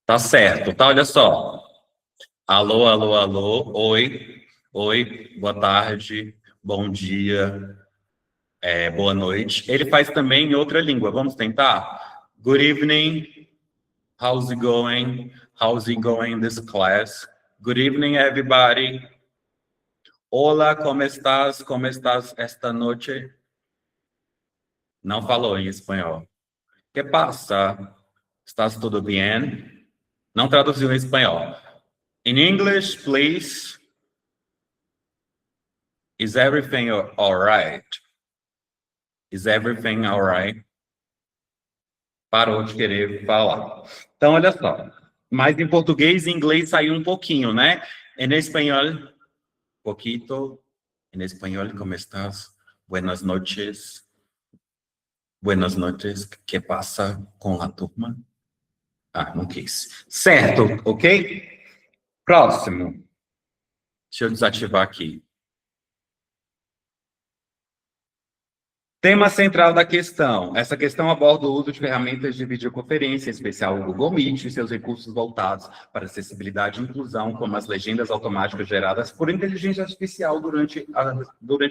Tá certo, tá? Olha só. Alô, alô, alô. Oi, oi, boa tarde, bom dia, boa noite. Ele faz também em outra língua. Vamos tentar? Good evening. How's it going? How's it going this class? Good evening, everybody. Hola, ¿cómo estás? ¿Cómo estás esta noche? Não falou em espanhol. ¿Qué pasa? ¿Estás tudo bien? Não traduziu em espanhol. In English, please. Is everything all right? Is everything all right? Parou de querer falar. Então, olha só. Mas em português e inglês saiu um pouquinho, né? Em espanhol, poquito. Em espanhol, como estás? Buenas noches. Buenas noches. ¿Qué pasa com a turma? Ah, não quis. Certo, ok? Próximo. Deixa eu desativar aqui. Tema central da questão. Essa questão aborda o uso de ferramentas de videoconferência, em especial o Google Meet e seus recursos voltados para acessibilidade e inclusão, como as legendas automáticas geradas por inteligência artificial durante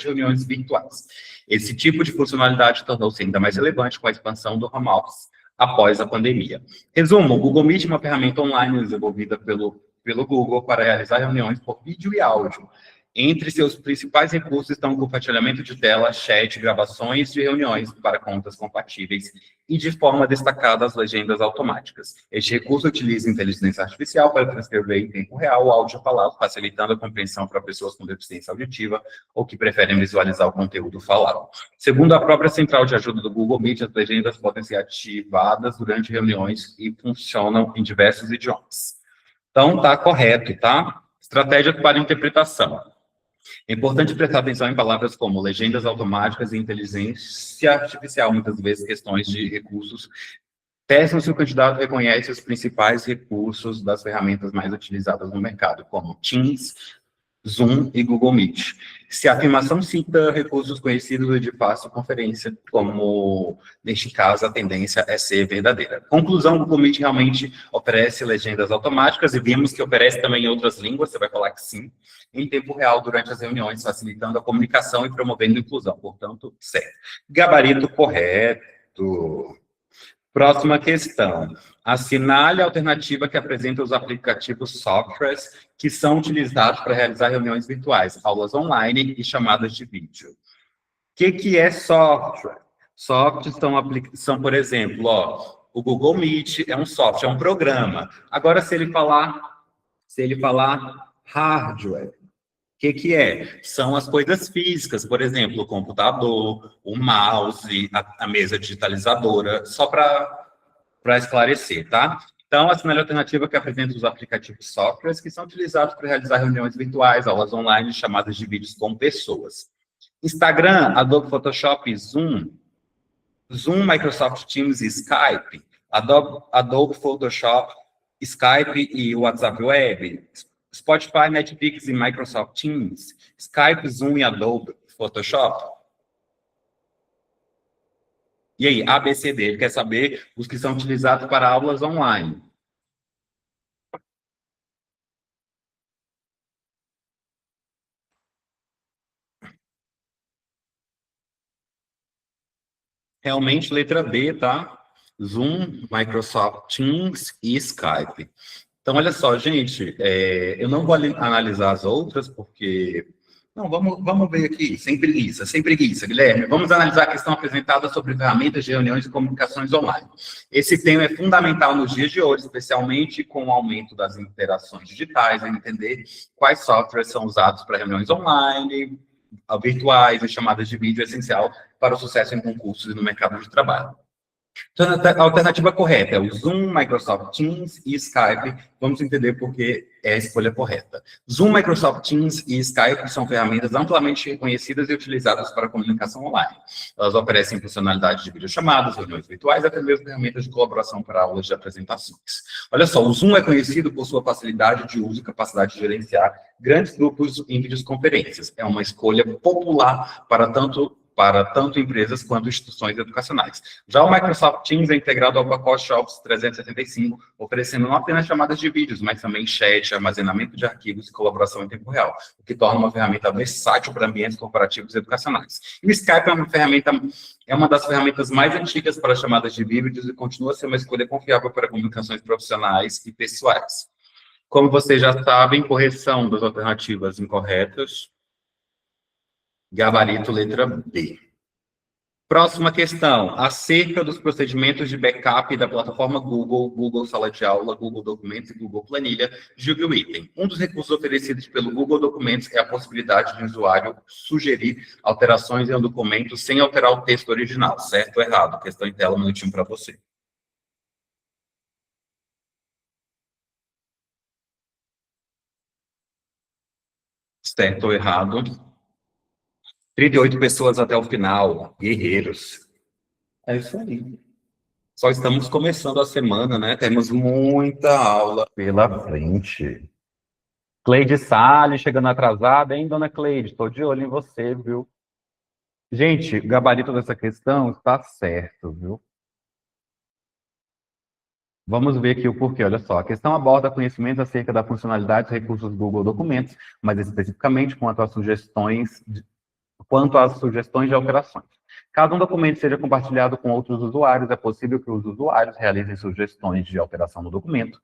reuniões virtuais. Esse tipo de funcionalidade tornou-se ainda mais relevante com a expansão do home office após a pandemia. Resumo, o Google Meet é uma ferramenta online desenvolvida pelo Google para realizar reuniões por vídeo e áudio. Entre seus principais recursos estão o compartilhamento de tela, chat, gravações de reuniões para contas compatíveis e, de forma destacada, as legendas automáticas. Este recurso utiliza inteligência artificial para transcrever em tempo real o áudio falado, facilitando a compreensão para pessoas com deficiência auditiva ou que preferem visualizar o conteúdo falado. Segundo a própria central de ajuda do Google Meet, as legendas podem ser ativadas durante reuniões e funcionam em diversos idiomas. Então, tá correto, tá? Estratégia para interpretação. É importante prestar atenção em palavras como legendas automáticas e inteligência artificial, muitas vezes questões de recursos. Testem se o candidato reconhece os principais recursos das ferramentas mais utilizadas no mercado, como Teams, Zoom e Google Meet. Se a afirmação cita recursos conhecidos de fácil conferência, como, neste caso, a tendência é ser verdadeira. Conclusão, o Google Meet realmente oferece legendas automáticas e vimos que oferece também em outras línguas, você vai falar que sim, em tempo real durante as reuniões, facilitando a comunicação e promovendo a inclusão. Portanto, certo. Gabarito correto. Próxima questão. Assinale a alternativa que apresenta os aplicativos softwares que são utilizados para realizar reuniões virtuais, aulas online e chamadas de vídeo. O que é software? Softwares são, por exemplo, o Google Meet é um software, é um programa. Agora, se ele falar hardware, o que é? São as coisas físicas, por exemplo, o computador, o mouse, a mesa digitalizadora, só para esclarecer, tá? Então, a assinale alternativa que apresenta os aplicativos softwares que são utilizados para realizar reuniões virtuais, aulas online, chamadas de vídeos com pessoas. Instagram, Adobe Photoshop, Zoom, Microsoft Teams e Skype, Adobe Photoshop, Skype e WhatsApp Web, Spotify, Netflix e Microsoft Teams, Skype, Zoom e Adobe Photoshop. E aí, ABCD, ele quer saber os que são utilizados para aulas online. Realmente, letra B, tá? Zoom, Microsoft Teams e Skype. Então, olha só, gente, eu não vou analisar as outras, porque Não, vamos ver aqui, sem preguiça, Guilherme. Vamos analisar a questão apresentada sobre ferramentas de reuniões e comunicações online. Esse tema é fundamental nos dias de hoje, especialmente com o aumento das interações digitais, em entender quais softwares são usados para reuniões online, virtuais e chamadas de vídeo é essencial para o sucesso em concursos e no mercado de trabalho. Então, a alternativa correta é o Zoom, Microsoft Teams e Skype. Vamos entender por que é a escolha correta. Zoom, Microsoft Teams e Skype são ferramentas amplamente reconhecidas e utilizadas para comunicação online. Elas oferecem funcionalidades de videochamadas, reuniões virtuais, até mesmo ferramentas de colaboração para aulas de apresentações. Olha só, o Zoom é conhecido por sua facilidade de uso e capacidade de gerenciar grandes grupos em videoconferências. É uma escolha popular para tanto empresas quanto instituições educacionais. Já o Microsoft Teams é integrado ao pacote Office 365, oferecendo não apenas chamadas de vídeos, mas também chat, armazenamento de arquivos e colaboração em tempo real, o que torna uma ferramenta versátil para ambientes corporativos e educacionais. E o Skype é uma das ferramentas mais antigas para chamadas de vídeos e continua a ser uma escolha confiável para comunicações profissionais e pessoais. Como vocês já sabem, correção das alternativas incorretas. Gabarito, letra B. Próxima questão, acerca dos procedimentos de backup da plataforma Google, Google Sala de Aula, Google Documentos e Google Planilha, julgue o item. Um dos recursos oferecidos pelo Google Documentos é a possibilidade de o usuário sugerir alterações em um documento sem alterar o texto original. Certo ou errado? Questão em tela, um minutinho para você. Certo ou errado? 38 pessoas até o final, guerreiros. É isso aí. Só estamos começando a semana, né? Temos muita aula pela frente. Cleide Salles chegando atrasada, hein, dona Cleide? Estou de olho em você, viu? Gente, o gabarito dessa questão está certo, viu? Vamos ver aqui o porquê, olha só. A questão aborda conhecimentos acerca da funcionalidade dos recursos do Google Documentos, mas especificamente quanto às sugestões de alterações. Caso um documento seja compartilhado com outros usuários, é possível que os usuários realizem sugestões de alteração no documento,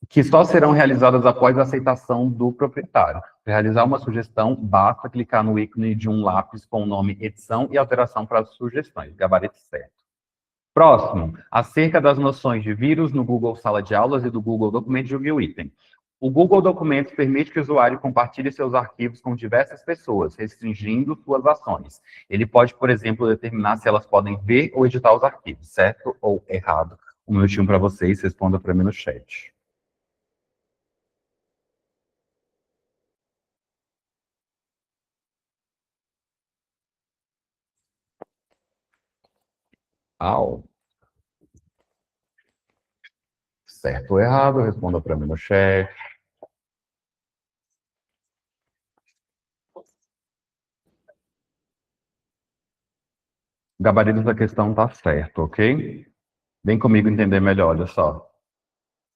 que só serão realizadas após a aceitação do proprietário. Para realizar uma sugestão, basta clicar no ícone de um lápis com o nome edição e alteração para as sugestões. Gabarito certo. Próximo, acerca das noções de vírus no Google Sala de Aulas e do Google Documentos, julgue o item. O Google Documentos permite que o usuário compartilhe seus arquivos com diversas pessoas, restringindo suas ações. Ele pode, por exemplo, determinar se elas podem ver ou editar os arquivos, certo ou errado? Um minutinho para vocês, responda para mim no chat. Au. Certo ou errado? Responda para mim no chat. O gabarito da questão está certo, ok? Vem comigo entender melhor, olha só.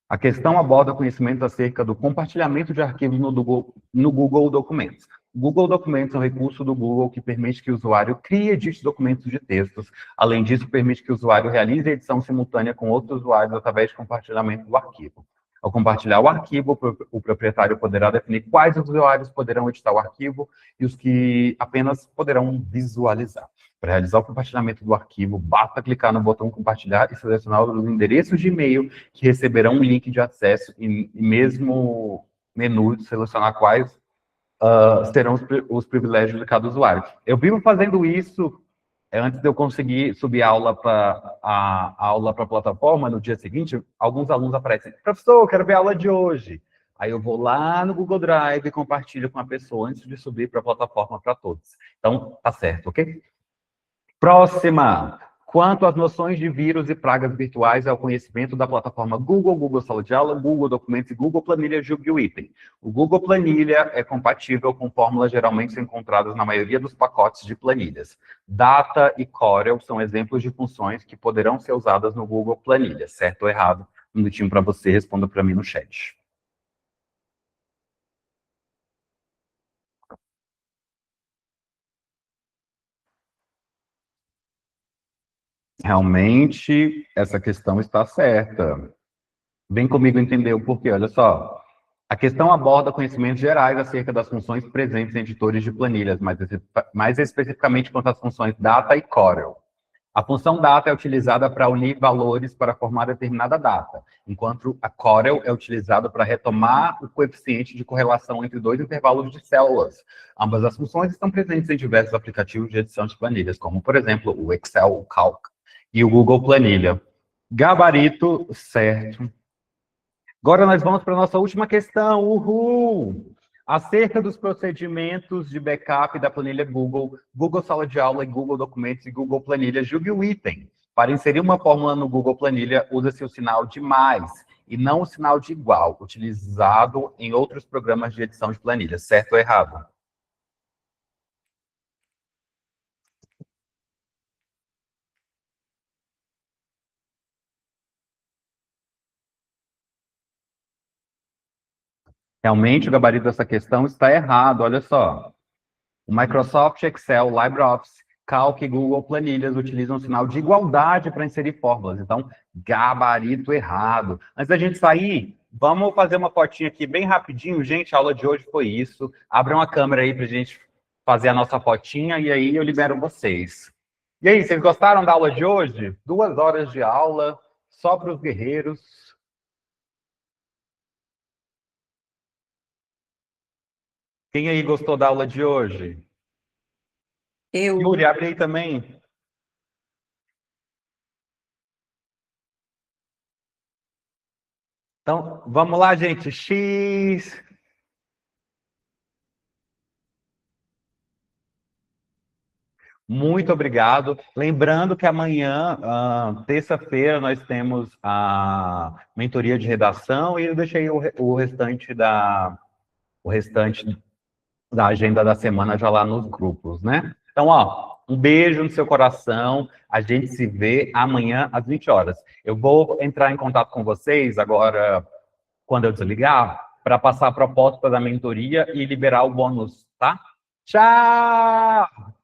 A questão aborda conhecimentos acerca do compartilhamento de arquivos no Google Documentos. O Google Documentos é um recurso do Google que permite que o usuário crie e edite documentos de textos. Além disso, permite que o usuário realize a edição simultânea com outros usuários através de compartilhamento do arquivo. Ao compartilhar o arquivo, o proprietário poderá definir quais usuários poderão editar o arquivo e os que apenas poderão visualizar. Para realizar o compartilhamento do arquivo, basta clicar no botão compartilhar e selecionar os endereços de e-mail que receberão um link de acesso e mesmo menu selecionar quais serão os privilégios de cada usuário. Eu vivo fazendo isso antes de eu conseguir subir a aula para a plataforma. No dia seguinte, alguns alunos aparecem: professor, eu quero ver a aula de hoje. Aí eu vou lá no Google Drive e compartilho com a pessoa antes de subir para a plataforma para todos. Então, tá certo, ok? Próxima. Quanto às noções de vírus e pragas virtuais, é o conhecimento da plataforma Google, Google Sala de Aula, Google Documentos e Google Planilha, julgue o item. O Google Planilha é compatível com fórmulas geralmente encontradas na maioria dos pacotes de planilhas. Data e Corel são exemplos de funções que poderão ser usadas no Google Planilha. Certo ou errado? Um minutinho para você, responda para mim no chat. Realmente, essa questão está certa. Vem comigo entender o porquê, olha só. A questão aborda conhecimentos gerais acerca das funções presentes em editores de planilhas, mais especificamente quanto às funções data e Corel. A função data é utilizada para unir valores para formar determinada data, enquanto a Corel é utilizada para retomar o coeficiente de correlação entre dois intervalos de células. Ambas as funções estão presentes em diversos aplicativos de edição de planilhas, como, por exemplo, o Excel, o Calc e o Google Planilha. Gabarito, certo. Agora nós vamos para a nossa última questão. Uhul! Acerca dos procedimentos de backup da planilha Google, Google Sala de Aula, Google Documentos e Google Planilha, julgue o item. Para inserir uma fórmula no Google Planilha, usa-se o sinal de mais e não o sinal de igual, utilizado em outros programas de edição de planilhas. Certo ou errado? Realmente, o gabarito dessa questão está errado, olha só. O Microsoft Excel, LibreOffice, Calc e Google Planilhas utilizam o sinal de igualdade para inserir fórmulas. Então, gabarito errado. Antes da gente sair, vamos fazer uma fotinha aqui bem rapidinho. Gente, a aula de hoje foi isso. Abram a câmera aí para a gente fazer a nossa fotinha e aí eu libero vocês. E aí, vocês gostaram da aula de hoje? 2 horas de aula, só para os guerreiros. Quem aí gostou da aula de hoje?
Eu.
Yuri, abre aí também. Então, vamos lá, gente. X. Muito obrigado. Lembrando que amanhã, terça-feira, nós temos a mentoria de redação e eu deixei o restante da agenda da semana já lá nos grupos, né? Então, ó, um beijo no seu coração. A gente se vê amanhã às 20 horas. Eu vou entrar em contato com vocês agora, quando eu desligar, para passar a proposta da mentoria e liberar o bônus, tá? Tchau!